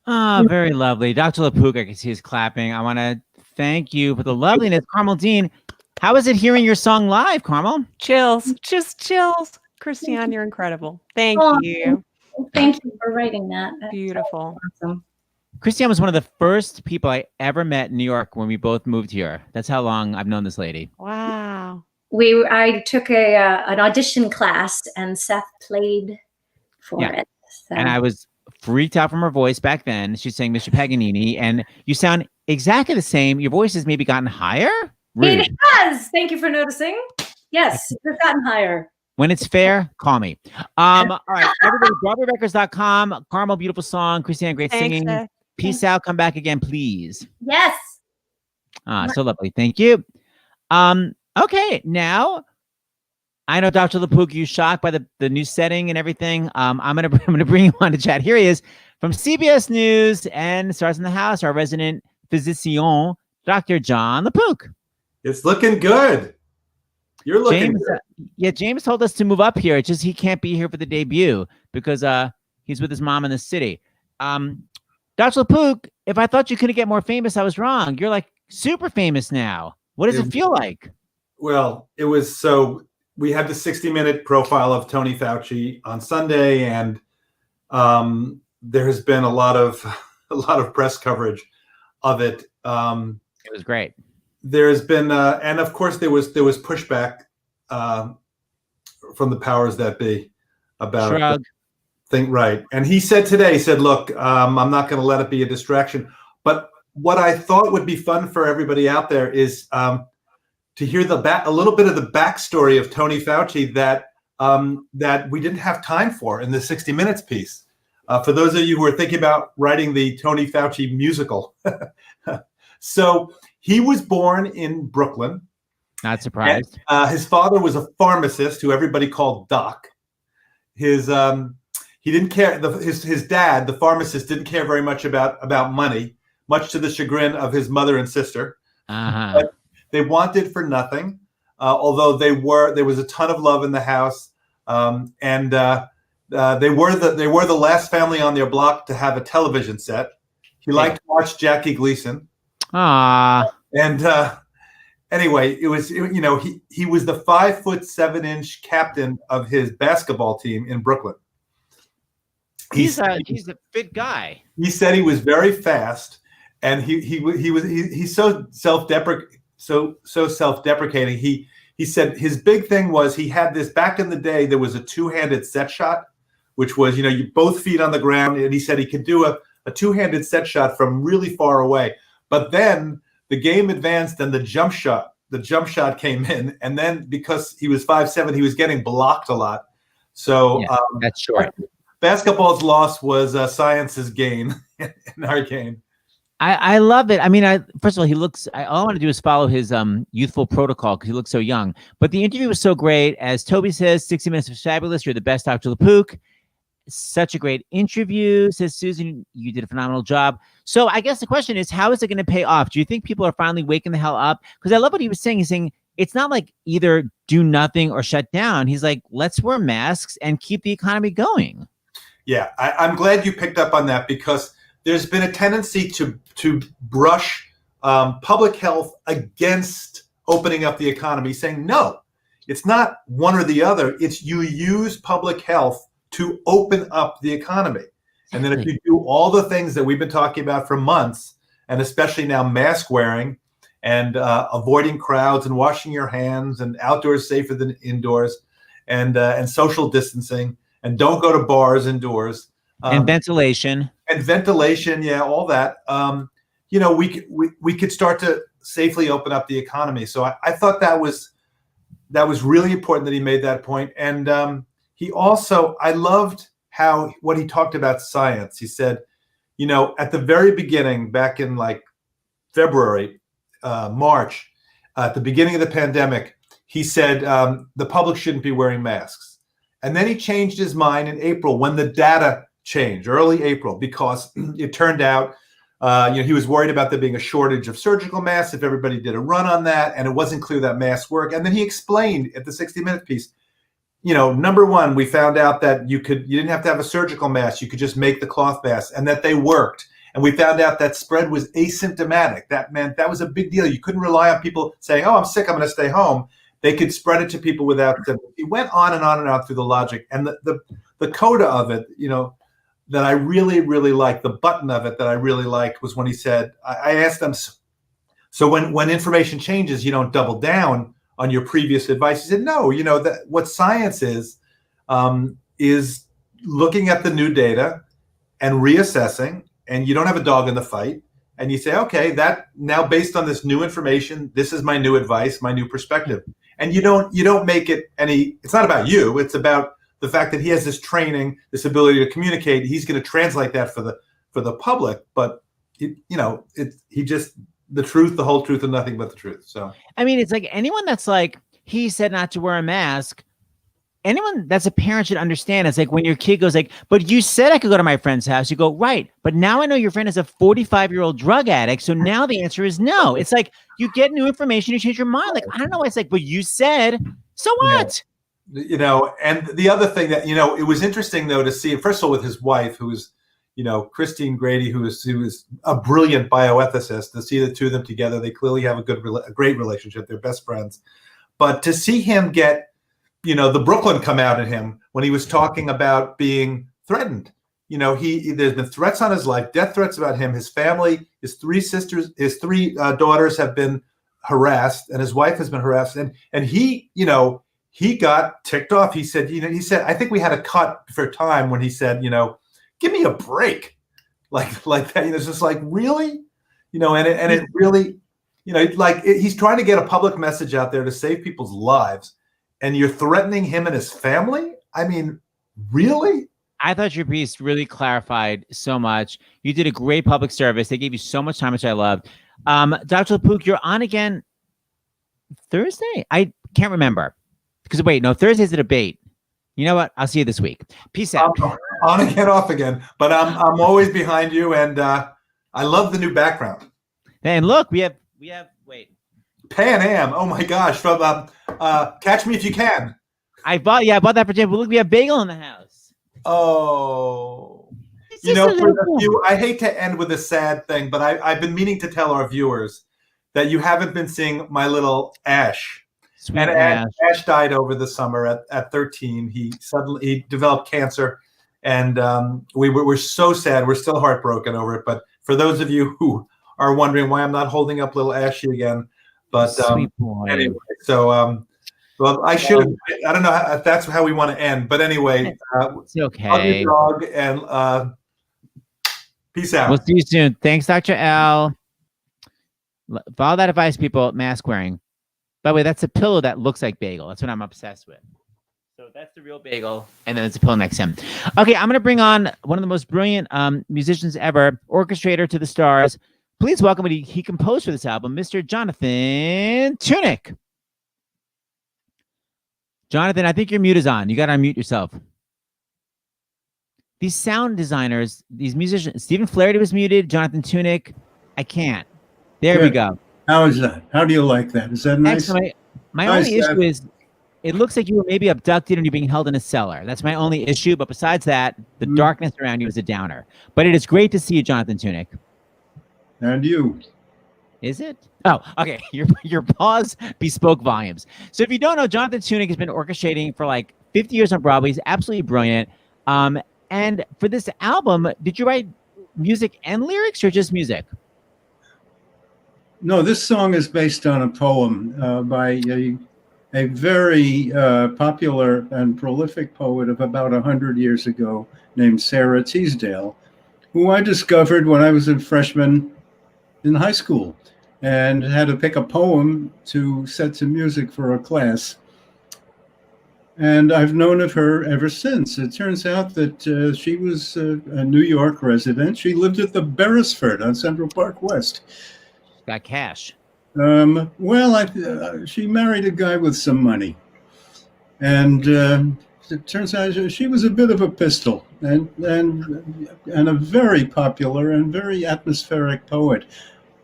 Ah, very lovely. Dr. LaPook, I can see is clapping. I want to thank you for the loveliness. Carmel Dean, how is it hearing your song live, Carmel? Chills, just chills. Christiane, you're incredible. Thank you. Thank you for writing that. That's Beautiful. awesome. Christiane was one of the first people I ever met in New York when we both moved here. That's how long I've known this lady. Wow. I took an audition class, and Seth played for it. So. And I was freaked out from her voice back then. She sang Mr. Paganini, and you sound exactly the same. Your voice has maybe gotten higher. Rude. It has. Thank you for noticing. Yes, it's gotten higher. When it's fair, call me. All right, everybody, BroadwayRecords.com. Carmel, beautiful song. Christiane, great Thanks, singing. Seth. Peace out. Come back again, please. Yes. So lovely. Thank you. Okay, now I know Dr. LaPook, you shocked by the new setting and everything. I'm gonna bring you on to chat. Here he is from CBS News and Stars in the House, our resident physician, Dr. John LaPook. It's looking good. You're looking good. Yeah, James told us to move up here. It's just he can't be here for the debut because he's with his mom in the city. Dr. LaPook, if I thought you couldn't get more famous, I was wrong. You're like super famous now. What does it feel like? Well, it was so we had the 60-minute profile of Tony Fauci on Sunday, and there has been a lot of press coverage of it. It was great. There's been, and of course, there was pushback from the powers that be about Shrug. Right. And he said today, look, I'm not going to let it be a distraction. But what I thought would be fun for everybody out there is to hear a little bit of the backstory of Tony Fauci that we didn't have time for in the 60 Minutes piece. For those of you who are thinking about writing the Tony Fauci musical. So he was born in Brooklyn. Not surprised. And, his father was a pharmacist who everybody called Doc. He didn't care. His dad, the pharmacist, didn't care very much about money, much to the chagrin of his mother and sister. But they wanted for nothing, although there was a ton of love in the house, and they were the last family on their block to have a television set. He liked to watch Jackie Gleason. And anyway, he was the 5'7" captain of his basketball team in Brooklyn. He's a fit guy. He said he was very fast, and he's so self-deprecating. He said his big thing was he had this back in the day. There was a two-handed set shot, which was you both feet on the ground, and he said he could do a two-handed set shot from really far away. But then the game advanced, and the jump shot came in, and then because he was 5'7", he was getting blocked a lot. So that's short. Basketball's loss was science's gain in our game. I love it. I mean, first of all, he looks. All I want to do is follow his youthful protocol because he looks so young. But the interview was so great. As Toby says, 60 Minutes was fabulous. You're the best, Dr. LaPook. Such a great interview, says Susan. You did a phenomenal job. So I guess the question is, how is it going to pay off? Do you think people are finally waking the hell up? Because I love what he was saying. He's saying it's not like either do nothing or shut down. He's like, let's wear masks and keep the economy going. Yeah, I'm glad you picked up on that because there's been a tendency to brush public health against opening up the economy, saying, no, it's not one or the other. It's you use public health to open up the economy. And then if you do all the things that we've been talking about for months, and especially now mask wearing and avoiding crowds and washing your hands and outdoors safer than indoors and social distancing, and don't go to bars indoors. And ventilation. And ventilation, yeah, all that. We could start to safely open up the economy. So I thought that was really important that he made that point. And he also, I loved what he talked about science. He said, at the very beginning, back in like February, March, at the beginning of the pandemic, he said the public shouldn't be wearing masks. And then he changed his mind in April when the data changed, early April, because it turned out, he was worried about there being a shortage of surgical masks if everybody did a run on that, and it wasn't clear that masks work. And then he explained at the 60 Minute piece, number one, we found out that you didn't have to have a surgical mask. You could just make the cloth masks, and that they worked. And we found out that spread was asymptomatic. That meant that was a big deal. You couldn't rely on people saying, oh, I'm sick, I'm going to stay home. They could spread it to people without symptoms. He went on and on and on through the logic. And the coda of it, that I really, really liked, the button of it that I really liked was when he said, I asked them, so when information changes, you don't double down on your previous advice. He said, no, that what science is looking at the new data and reassessing, and you don't have a dog in the fight. And you say, okay, that now based on this new information, this is my new advice, my new perspective. And you don't make it it's not about you. It's about the fact that he has this training, this ability to communicate. He's going to translate that for the public. But he just the truth, the whole truth, and nothing but the truth. So I mean, it's like anyone that's like, he said not to wear a mask. Anyone that's a parent should understand. It's like when your kid goes like, but you said I could go to my friend's house. You go, right. But now I know your friend is a 45-year-old drug addict. So now the answer is no. It's like you get new information, you change your mind. Like, I don't know. It's like, but you said, so what? And the other thing that, it was interesting though to see, first of all, with his wife, who was, Christine Grady, who is a brilliant bioethicist, to see the two of them together. They clearly have a great relationship. They're best friends. But to see him get, the Brooklyn come out at him when he was talking about being threatened. There's been threats on his life, death threats about him, his family, his three daughters have been harassed, and his wife has been harassed. And he got ticked off. He said, I think we had a cut for time when he said, give me a break. Like that, it's just like, really? And it really, he's trying to get a public message out there to save people's lives. And you're threatening him and his family? I mean, really? I thought your piece really clarified so much. You did a great public service. They gave you so much time, which I loved. Dr. Lapook, you're on again Thursday? I can't remember. Because wait, no, Thursday's a debate. You know what? I'll see you this week. Peace out. On again, off again. But I'm always behind you, and I love the new background. And look, we have wait. Pan Am. Oh my gosh! From Catch Me If You Can. I bought that for Jim. But look, we have Bagel in the house. Oh, I hate to end with a sad thing, but I've been meaning to tell our viewers that you haven't been seeing my little Ash. Sweet and Ash died over the summer at 13. He developed cancer, and we're so sad. We're still heartbroken over it. But for those of you who are wondering why I'm not holding up little Ashy again. But sweet boy. Anyway, so well, I should. I don't know if that's how we want to end, but anyway, it's okay. Love your dog, and peace out. We'll see you soon. Thanks, Dr. L. Follow that advice, people. Mask wearing. By the way, that's a pillow that looks like Bagel. That's what I'm obsessed with. So that's the real Bagel, and then it's a pillow next to him. Okay, I'm going to bring on one of the most brilliant musicians ever, orchestrator to the stars. Please welcome what he composed for this album, Mr. Jonathan Tunick. Jonathan, I think your mute is on. You got to unmute yourself. These sound designers, these musicians, Stephen Flaherty was muted, Jonathan Tunick. I can't. There we go. How is that? How do you like that? Is that nice? My only issue is it looks like you were maybe abducted and you're being held in a cellar. That's my only issue. But besides that, the darkness around you is a downer. But it is great to see you, Jonathan Tunick. And you. Is it? Oh, okay. Your pause bespoke volumes. So if you don't know, Jonathan Tunick has been orchestrating for like 50 years on Broadway. He's absolutely brilliant. And for this album, did you write music and lyrics or just music? No, this song is based on a poem by a very popular and prolific poet of about 100 years ago named Sarah Teasdale, who I discovered when I was a freshman in high school and had to pick a poem to set to music for a class. And I've known of her ever since. It turns out that she was a New York resident. She lived at the Beresford on Central Park West. Got cash. She married a guy with some money. And it turns out she was a bit of a pistol and a very popular and very atmospheric poet.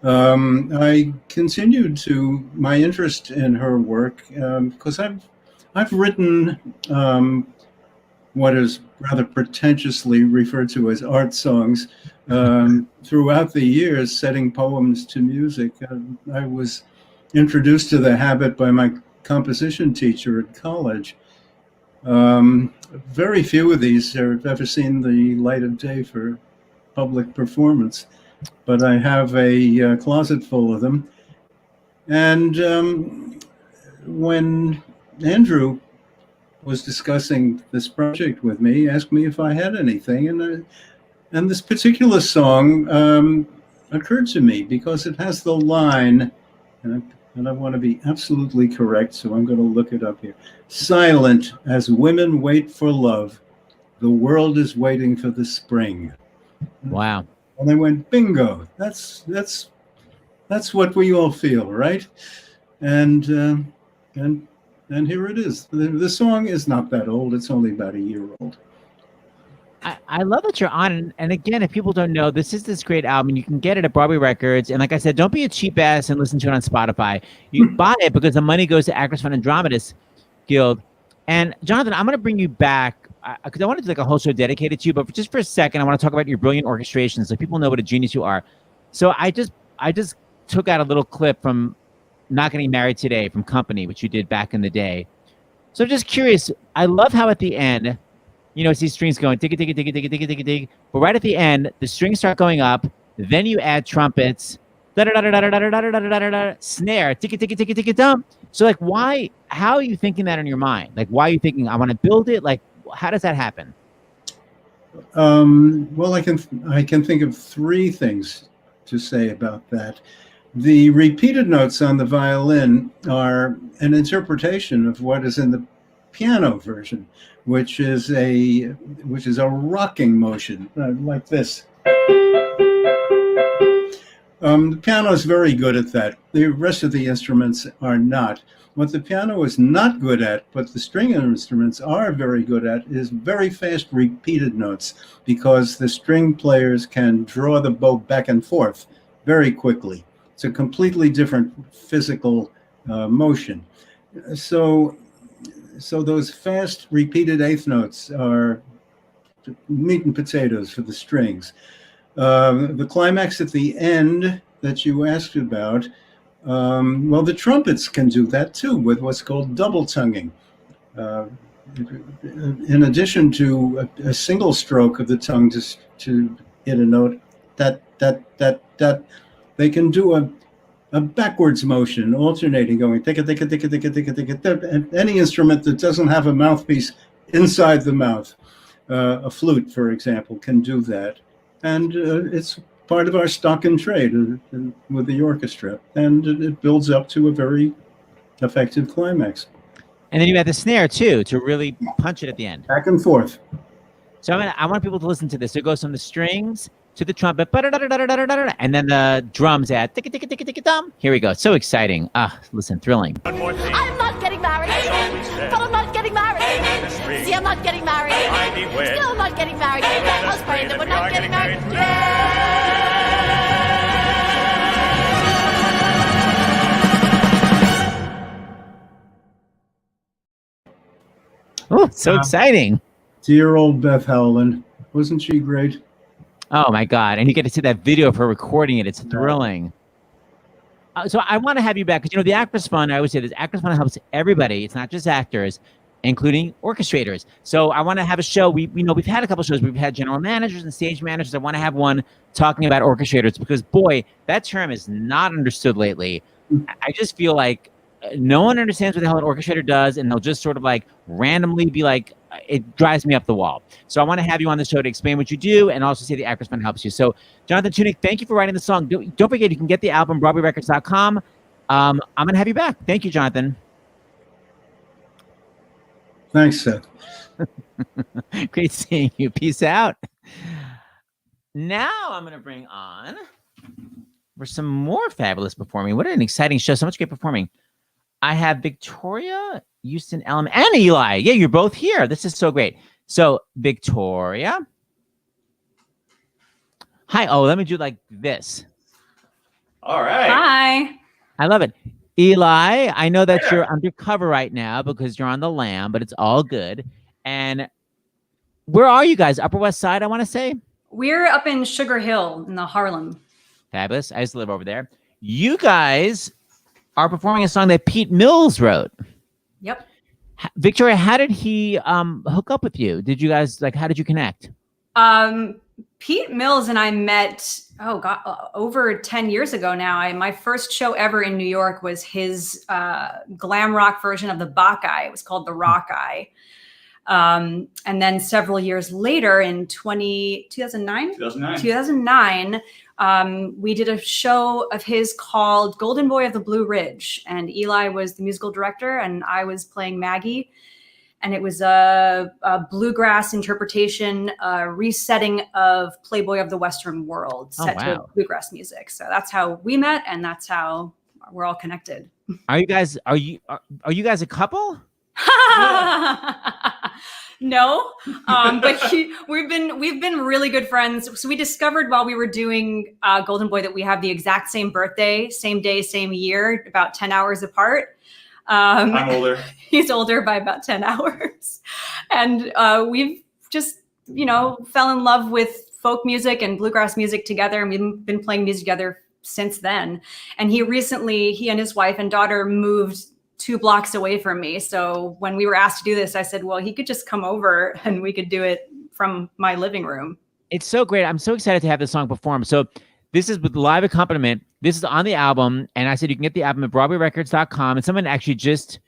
I continued to my interest in her work because I've written what is rather pretentiously referred to as art songs throughout the years, setting poems to music. I was introduced to the habit by my composition teacher at college. Very few of these have ever seen the light of day for public performance, but I have a closet full of them. And when Andrew was discussing this project with me, he asked me if I had anything, and this particular song occurred to me because it has the line, and I want to be absolutely correct, so I'm going to look it up here. Silent as women wait for love, the world is waiting for the spring. Wow. And I went, bingo. That's what we all feel, right? And here it is. The song is not that old. It's only about a year old. I love that you're on. And again, if people don't know, this is this great album. You can get it at Broadway Records. And like I said, don't be a cheap ass and listen to it on Spotify. You buy it because the money goes to Actors Fund and Dramatists Guild. And Jonathan, I'm going to bring you back because I wanted to do like a whole show dedicated to you. But just for a second, I want to talk about your brilliant orchestration so people know what a genius you are. So I just took out a little clip from Not Getting Married Today from Company, which you did back in the day. So I'm just curious. I love how at the end, you know, it's these strings going digga digga digga digga digga digga digga. But right at the end, the strings start going up. Then you add trumpets, da da da da da da da da da da da da, snare, digga digga digga digga dum. So like, why? How are you thinking that in your mind? Like, why are you thinking I want to build it? Like, how does that happen? Well, I can think of three things to say about that. The repeated notes on the violin are an interpretation of what is in the piano version, which is a rocking motion like this. The piano is very good at that. The rest of the instruments are not. What the piano is not good at, but the string instruments are very good at, is very fast repeated notes, because the string players can draw the bow back and forth very quickly. It's a completely different physical motion. So those fast repeated eighth notes are meat and potatoes for the strings. The climax at the end that you asked about, well, the trumpets can do that too with what's called double tonguing. In addition to a single stroke of the tongue to hit a note, that, they can do a backwards motion, alternating, going ticka ticka ticka ticka ticka ticka. And any instrument that doesn't have a mouthpiece inside the mouth, a flute, for example, can do that. And it's part of our stock and trade with the orchestra, and it builds up to a very effective climax. And then you add the snare too to really punch it at the end. Back and forth. So I want people to listen to this. So it goes from the strings to the trumpet, and then the drums add ticka ticka ticka ticka dum. Here we go. So exciting. Listen, thrilling. I'm not getting married, but I'm not getting married. See, I'm not getting married. Still not getting married. I was praying that we're not getting married. Oh, so exciting. Dear old Beth Howland. Wasn't she great? Oh my God. And you get to see that video of her recording it. It's thrilling. So I want to have you back because, you know, the Actors Fund, I always say this, Actors Fund helps everybody. It's not just actors, including orchestrators. So I want to have a show. We've had a couple shows. We've had general managers and stage managers. I want to have one talking about orchestrators because, boy, that term is not understood lately. I just feel like no one understands what the hell an orchestrator does, and they'll just sort of like randomly be like, it drives me up the wall. So I want to have you on the show to explain what you do and also say the Actors Fund helps you. So Jonathan Tunick, thank you for writing the song. Don't forget, you can get the album, BroadwayRecords.com. I'm going to have you back. Thank you, Jonathan. Thanks, Seth. Great seeing you. Peace out. Now I'm going to bring on for some more fabulous performing. What an exciting show. So much great performing. I have Victoria, Houston, Ellen, and Eli. Yeah, you're both here. This is so great. So, Victoria. Hi. Oh, let me do like this. All right. Hi. I love it. Eli, I know that you're undercover right now because you're on the lam, but it's all good. And where are you guys? Upper West Side, I want to say? We're up in Sugar Hill in the Harlem. Fabulous. I used to live over there. You guys are performing a song that Pete Mills wrote. Yep. Victoria, how did he hook up with you? Did you guys, how did you connect? Pete Mills and I met, over 10 years ago now. My first show ever in New York was his glam rock version of the Bach Eye. It was called The Rock Eye. And then several years later in 2009, we did a show of his called Golden Boy of the Blue Ridge. And Eli was the musical director and I was playing Maggie. and it was a bluegrass interpretation, resetting of Playboy of the Western World set to bluegrass music. So that's how we met, and that's how we're all connected. Are you guys a couple? No, but we've been really good friends. So we discovered while we were doing Golden Boy that we have the exact same birthday, same day, same year, about 10 hours apart. I'm older. He's older by about 10 hours. And we've just, fell in love with folk music and bluegrass music together. And we've been playing music together since then. And he and his wife and daughter moved 2 blocks away from me. So when we were asked to do this, I said, well, he could just come over and we could do it from my living room. It's so great. I'm so excited to have this song performed. So this is with live accompaniment. This is on the album. And I said, you can get the album at BroadwayRecords.com. And someone actually just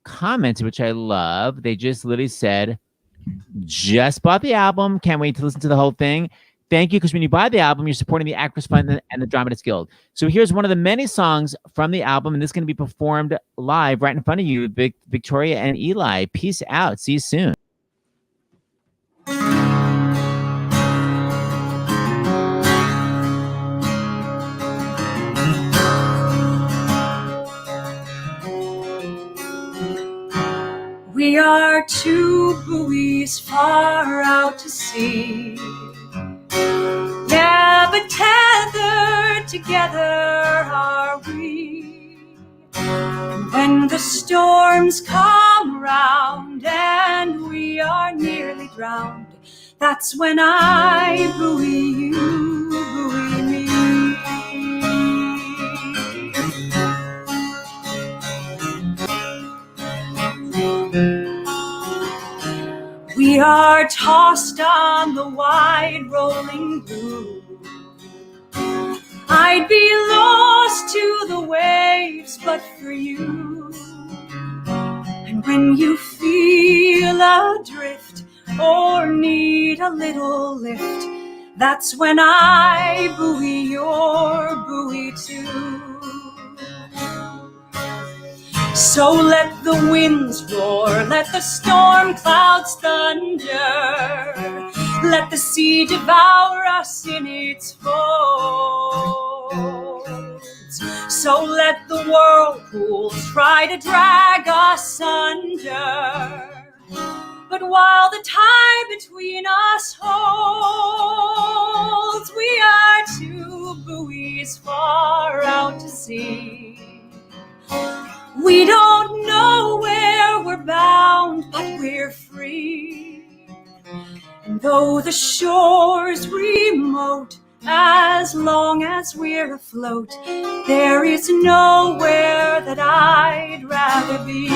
commented, which I love. They just literally said, just bought the album. Can't wait to listen to the whole thing. Thank you, because when you buy the album, you're supporting the Actors Fund and the Dramatists Guild. So here's one of the many songs from the album, and this is going to be performed live right in front of you, Victoria and Eli. Peace out. See you soon. We are 2 buoys far out to sea, never tethered together are we. And when the storms come round and we are nearly drowned, that's when I buoy you, buoy me. We are tossed on the wide rolling blue. I'd be lost to the waves but for you. And when you feel adrift or need a little lift, that's when I buoy your buoy too. So let the winds roar, let the storm clouds thunder, let the sea devour us in its folds. So let the whirlpools try to drag us under, but while the tide between us holds, we are 2 buoys far out to sea. We don't know where we're bound, but we're free. And though the shore's remote, as long as we're afloat, there is nowhere that I'd rather be.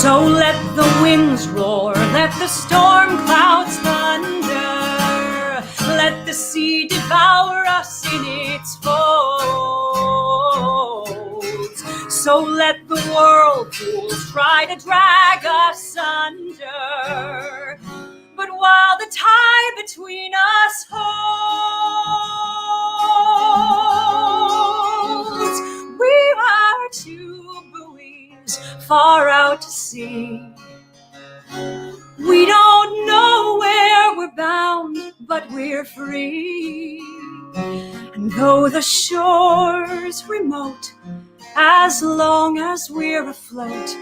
So let the winds roar, let the storm clouds thunder, let the sea devour us in its folds. So let the whirlpools try to drag us under, but while the tide between us holds, we are 2 buoys far out to sea. We don't know where we're bound, but we're free. And though the shore's remote, as long as we're afloat,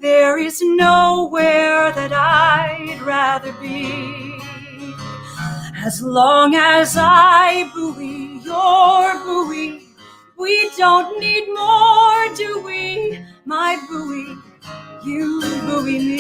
there is nowhere that I'd rather be. As long as I buoy your buoy, we don't need more, do we? My buoy, you buoy me.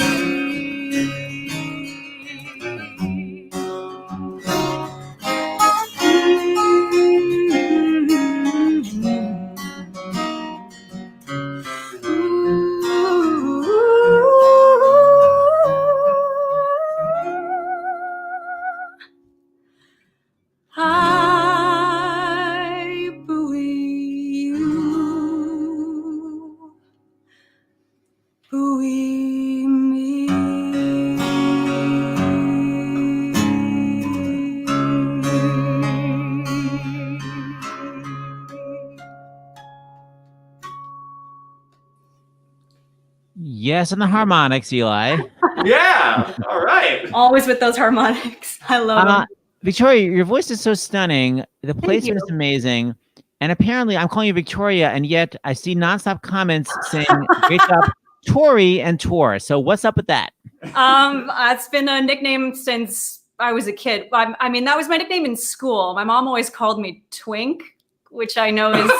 Yes, and the harmonics, Eli. Yeah. All right. Always with those harmonics. I love them. Victoria, your voice is so stunning. The placement is you. amazing. And apparently, I'm calling you Victoria, and yet I see nonstop comments saying, great job, Tori and Tor. So what's up with that? It's been a nickname since I was a kid. I mean, that was my nickname in school. My mom always called me Twink, which I know is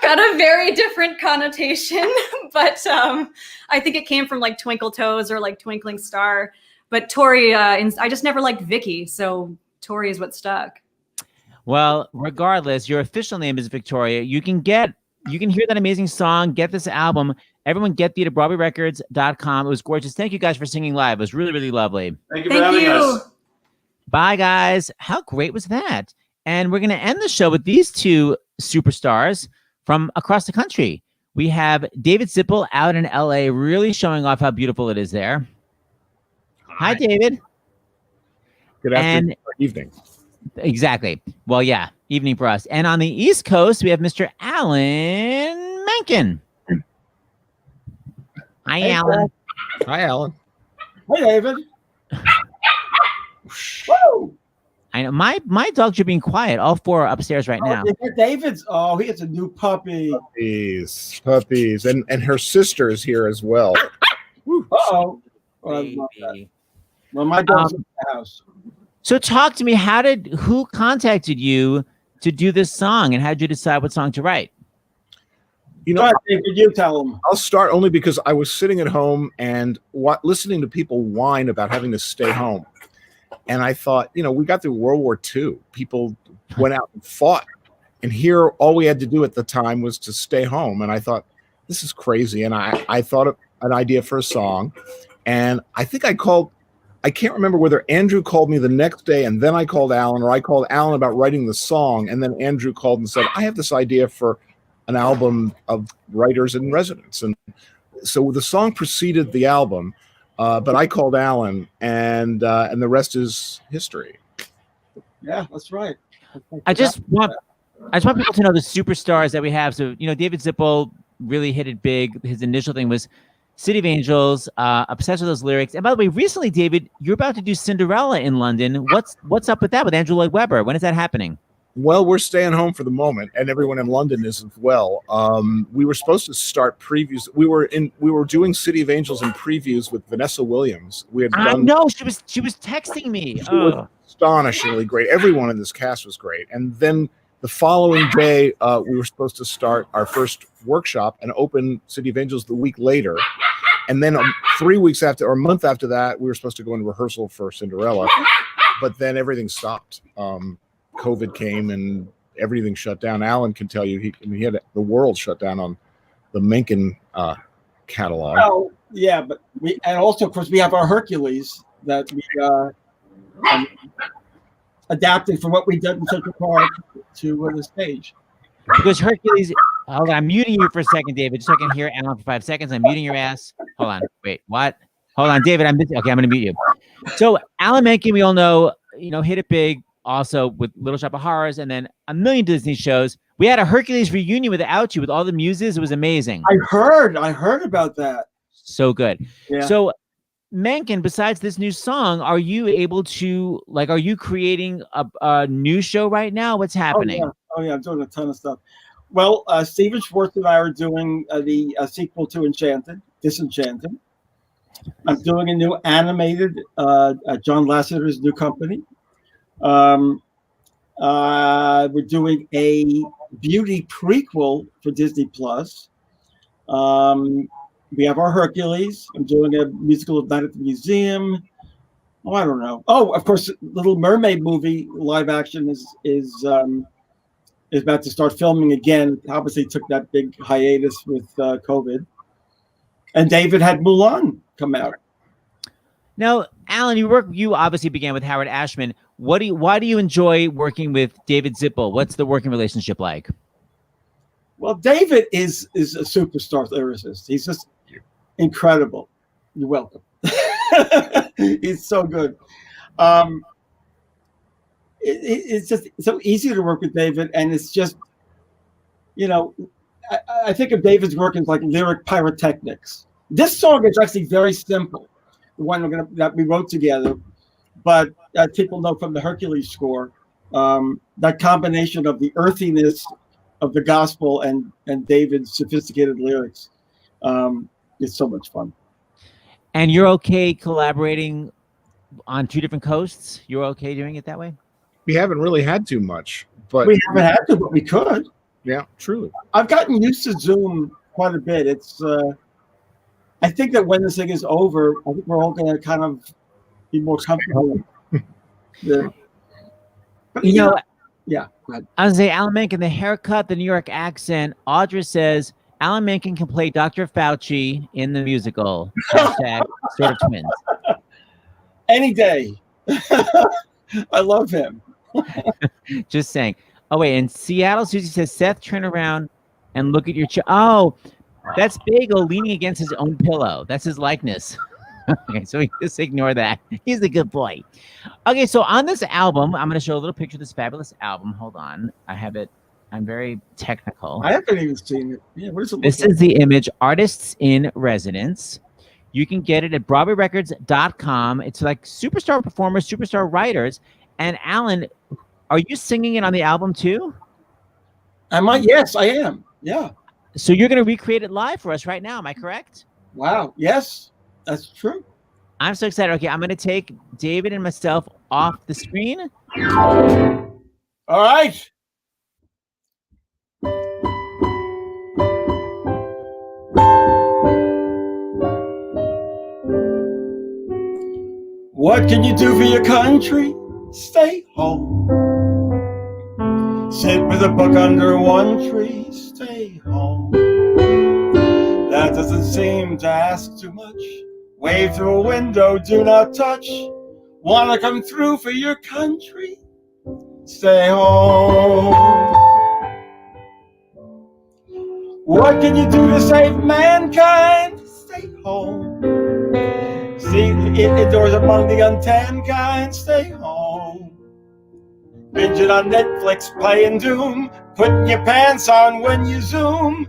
got a very different connotation, but I think it came from like Twinkle Toes or like Twinkling Star. But Tori, I just never liked Vicky, so Tori is what stuck. Well, regardless, your official name is Victoria. You can hear that amazing song, get this album. Everyone get the to BroadwayRecords.com. It was gorgeous. Thank you guys for singing live. It was really, really lovely. Thank you for having us. Bye, guys. How great was that? And we're going to end the show with these two superstars from across the country. We have David Zippel out in LA, really showing off how beautiful it is there. Hi, David. Good afternoon. Evening. Exactly. Well, yeah, evening for us. And on the East Coast, we have Mr. Alan Menken. Hi, Alan. Hi, Alan. Hey, David. Woo! I know my dogs are being quiet. All four are upstairs right now. David's. Oh, he has a new puppy. Puppies, and her sister is here as well. Uh-oh. Well, my dog's in the house. So talk to me. Who contacted you to do this song, and how did you decide what song to write? You know, David, you tell them. I'll start only because I was sitting at home and listening to people whine about having to stay home. And I thought, we got through World War II. People went out and fought. And here, all we had to do at the time was to stay home. And I thought, this is crazy. And I thought of an idea for a song. And I think I can't remember whether Andrew called me the next day and then I called Alan, or I called Alan about writing the song. And then Andrew called and said, I have this idea for an album of writers in residence. And so the song preceded the album. But I called Alan, and the rest is history. Yeah, that's right. I just want people to know the superstars that we have. So, David Zippel really hit it big. His initial thing was City of Angels, obsessed with those lyrics. And by the way, recently, David, you're about to do Cinderella in London. What's up with that with Andrew Lloyd Webber? When is that happening? Well, we're staying home for the moment, and everyone in London is as well. We were supposed to start previews. We were doing City of Angels in previews with Vanessa Williams. I know she was texting me. She was astonishingly great. Everyone in this cast was great. And then the following day, we were supposed to start our first workshop and open City of Angels the week later. And then 3 weeks after, or a month after that, we were supposed to go into rehearsal for Cinderella. But then everything stopped. COVID came and everything shut down. Alan can tell you he had the world shut down on the Menken catalog. Oh, yeah, but and also, of course, we have our Hercules that we adapted from what we did in Central Park to the stage. Because Hercules, hold on, I'm muting you for a second, David, just so I can hear Alan for 5 seconds. I'm muting your ass. Hold on, wait, what? Hold on, David, okay, I'm going to mute you. So Alan Menken, we all know, hit it big. Also with Little Shop of Horrors, and then a million Disney shows. We had a Hercules reunion without you, with all the muses. It was amazing. I heard about that. So good. Yeah. So, Menken, besides this new song, are you able to are you creating a new show right now? What's happening? Oh yeah, I'm doing a ton of stuff. Well, Steven Schwartz and I are doing the sequel to Disenchanted. I'm doing a new animated John Lasseter's new company. We're doing a beauty prequel for Disney Plus. We have our Hercules. I'm doing a musical of Night at the Museum. Oh, I don't know. Oh, of course, Little Mermaid movie live action is about to start filming again. Obviously, took that big hiatus with COVID. And David had Mulan come out. Now, Alan, you obviously began with Howard Ashman. Why do you enjoy working with David Zippel? What's the working relationship like? Well, David is a superstar lyricist. He's just incredible. You're welcome. He's so good. It's just so easy to work with David, and it's just, I think of David's work as like lyric pyrotechnics. This song is actually very simple, the one that we wrote together. But people know from the Hercules score, that combination of the earthiness of the gospel and David's sophisticated lyrics is so much fun. And you're okay collaborating on two different coasts? You're okay doing it that way? We haven't really had too much, but We haven't had to, but we could. Yeah, truly. I've gotten used to Zoom quite a bit. It's I think that when this thing is over, I think we're all going to kind of be more comfortable. Yeah. But, You know, yeah. Go ahead. I was say Alan Menken, the haircut, the New York accent. Audra says Alan Menken can play Dr. Fauci in the musical. Hashtag sort of twins. Any day. I love him. Just saying. Oh wait, in Seattle, Susie says Seth, turn around and look at your oh, that's Bagel leaning against his own pillow. That's his likeness. Okay, so we just ignore that. He's a good boy. Okay, so on this album, I'm going to show a little picture of this fabulous album. Hold on. I have it. I'm very technical. I haven't even seen it. Yeah, what is it? This is the image, Artists in Residence. You can get it at BroadwayRecords.com. It's like superstar performers, superstar writers. And Alan, are you singing it on the album too? Yes, I am. Yeah. So you're going to recreate it live for us right now. Am I correct? Wow. Yes, that's true. I'm so excited. Okay, I'm going to take David and myself off the screen. All right. What can you do for your country? Stay home. Sit with a book under one tree. Stay home. That doesn't seem to ask too much. Wave through a window, do not touch. Wanna come through for your country? Stay home. What can you do to save mankind? Stay home. See indoors among the untanned kind. Stay home. Binging on Netflix, playing Doom. Putting your pants on when you Zoom.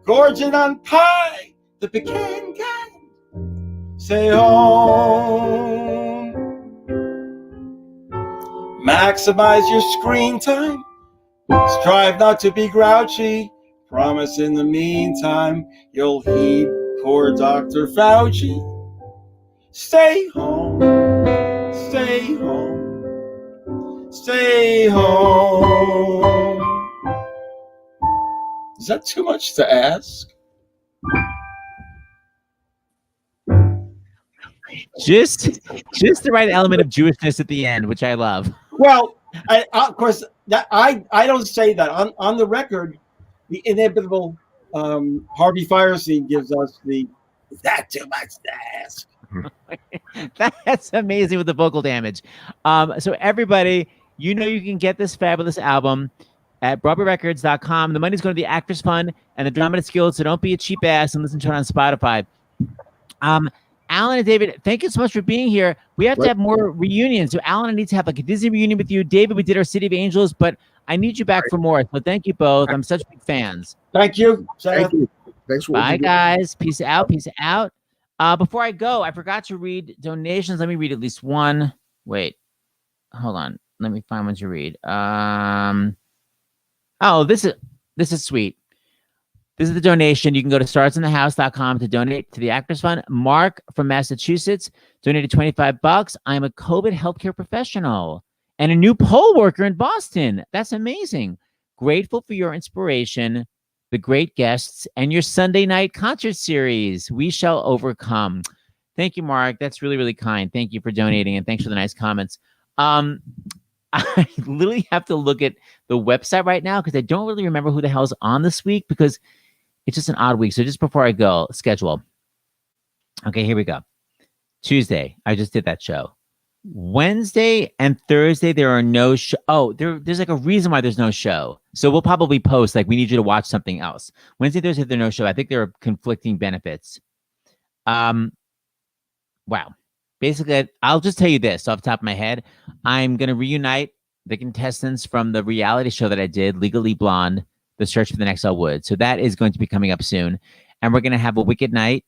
Gorging on pie, the pecan kind. Stay home. Maximize your screen time. Strive not to be grouchy. Promise in the meantime you'll heed poor Dr. Fauci. Stay home. Stay home. Stay home. Is that too much to ask? Just the right element of Jewishness at the end, which I love. Well, of course, that I don't say that on the record. The inimitable Harvey Firestein gives us the "Is that too much to ask?" That's amazing with the vocal damage. So everybody, you know, you can get this fabulous album at BroadwayRecords.com. The money's going to the Actors Fund and the Dramatic Guild, so don't be a cheap ass and listen to it on Spotify. Alan and David, thank you so much for being here. We have to have more reunions. So Alan, I need to have like a Disney reunion with you. David, we did our City of Angels, but I need you back for more. So thank you both. I'm such big fans. Thank you. Thank you. Thanks for Bye, guys. Peace out. Peace out. Before I go, I forgot to read donations. Let me read at least one. Wait, hold on. Let me find one to read. Oh, this is sweet. This is the donation. You can go to starsinthehouse.com to donate to the Actors Fund. Mark from Massachusetts donated $25. I'm a COVID healthcare professional and a new poll worker in Boston. That's amazing. Grateful for your inspiration, the great guests, and your Sunday night concert series. We shall overcome. Thank you, Mark. That's really, really kind. Thank you for donating, and thanks for the nice comments. I literally have to look at the website right now because I don't really remember who the hell's on this week because it's just an odd week. So just before I go, schedule. Okay, here we go. Tuesday, I just did that show. Wednesday and Thursday, there are no show. Oh, there's like a reason why there's no show. So we'll probably post like we need you to watch something else. Wednesday, Thursday, there's no show. I think there are conflicting benefits. Wow. Basically, I'll just tell you this off the top of my head. I'm going to reunite the contestants from the reality show that I did, Legally Blonde, The Search for the Next Elle Wood. So that is going to be coming up soon. And we're going to have a Wicked Night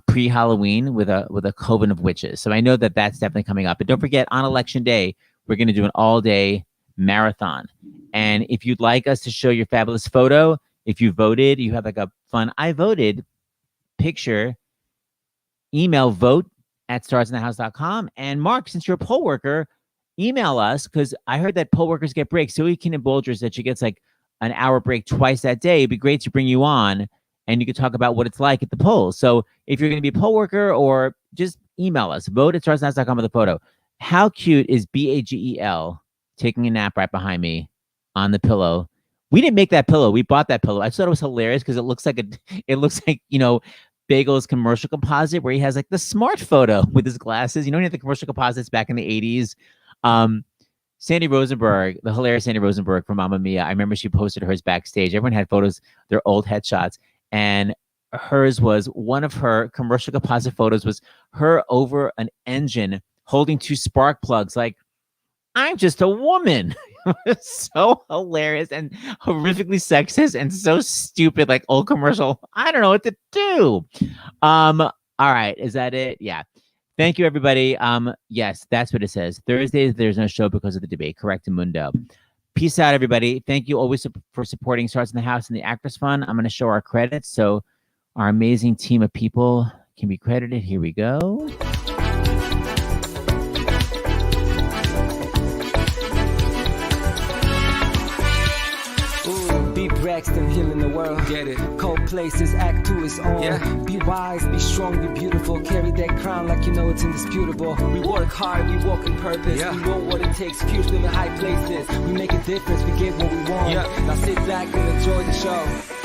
pre-Halloween with a coven of witches. So I know that that's definitely coming up. But don't forget, on election day, we're going to do an all-day marathon. And if you'd like us to show your fabulous photo, if you voted, you have like a fun I voted picture, email vote@starsinthehouse.com. And Mark, since you're a poll worker, email us, because I heard that poll workers get breaks. Zoe Kinnan-Bolger said she gets like an hour break twice that day. It'd be great to bring you on and you could talk about what it's like at the polls. So if you're going to be a poll worker, or just email us, vote@starsinthehouse.com with a photo. How cute is BAGEL taking a nap right behind me on the pillow? We didn't make that pillow. We bought that pillow. I just thought it was hilarious because it looks like Bagel's commercial composite where he has like the smart photo with his glasses. You know, he had the commercial composites back in the 80s. Sandy Rosenberg, the hilarious Sandy Rosenberg from Mamma Mia. I remember she posted hers backstage. Everyone had photos, their old headshots. And hers was, one of her commercial composite photos was her over an engine holding 2 spark plugs. Like, I'm just a woman. So hilarious and horrifically sexist and so stupid, like old commercial. I don't know what to do. All right. Is that it? Yeah. Thank you, everybody. Yes, that's what it says. Thursdays, there's no show because of the debate. Correctamundo. Peace out, everybody. Thank you always for supporting Stars in the House and the Actors Fund. I'm going to show our credits so our amazing team of people can be credited. Here we go. Braxton healing the world. Get it. Cold places, act to its own. Yeah. Be wise, be strong, be beautiful. Carry that crown like you know it's indisputable. We work hard, we walk in purpose. Yeah. We want what it takes, fuse them in high places. We make a difference, we get what we want. Yeah. Now sit back and enjoy the show.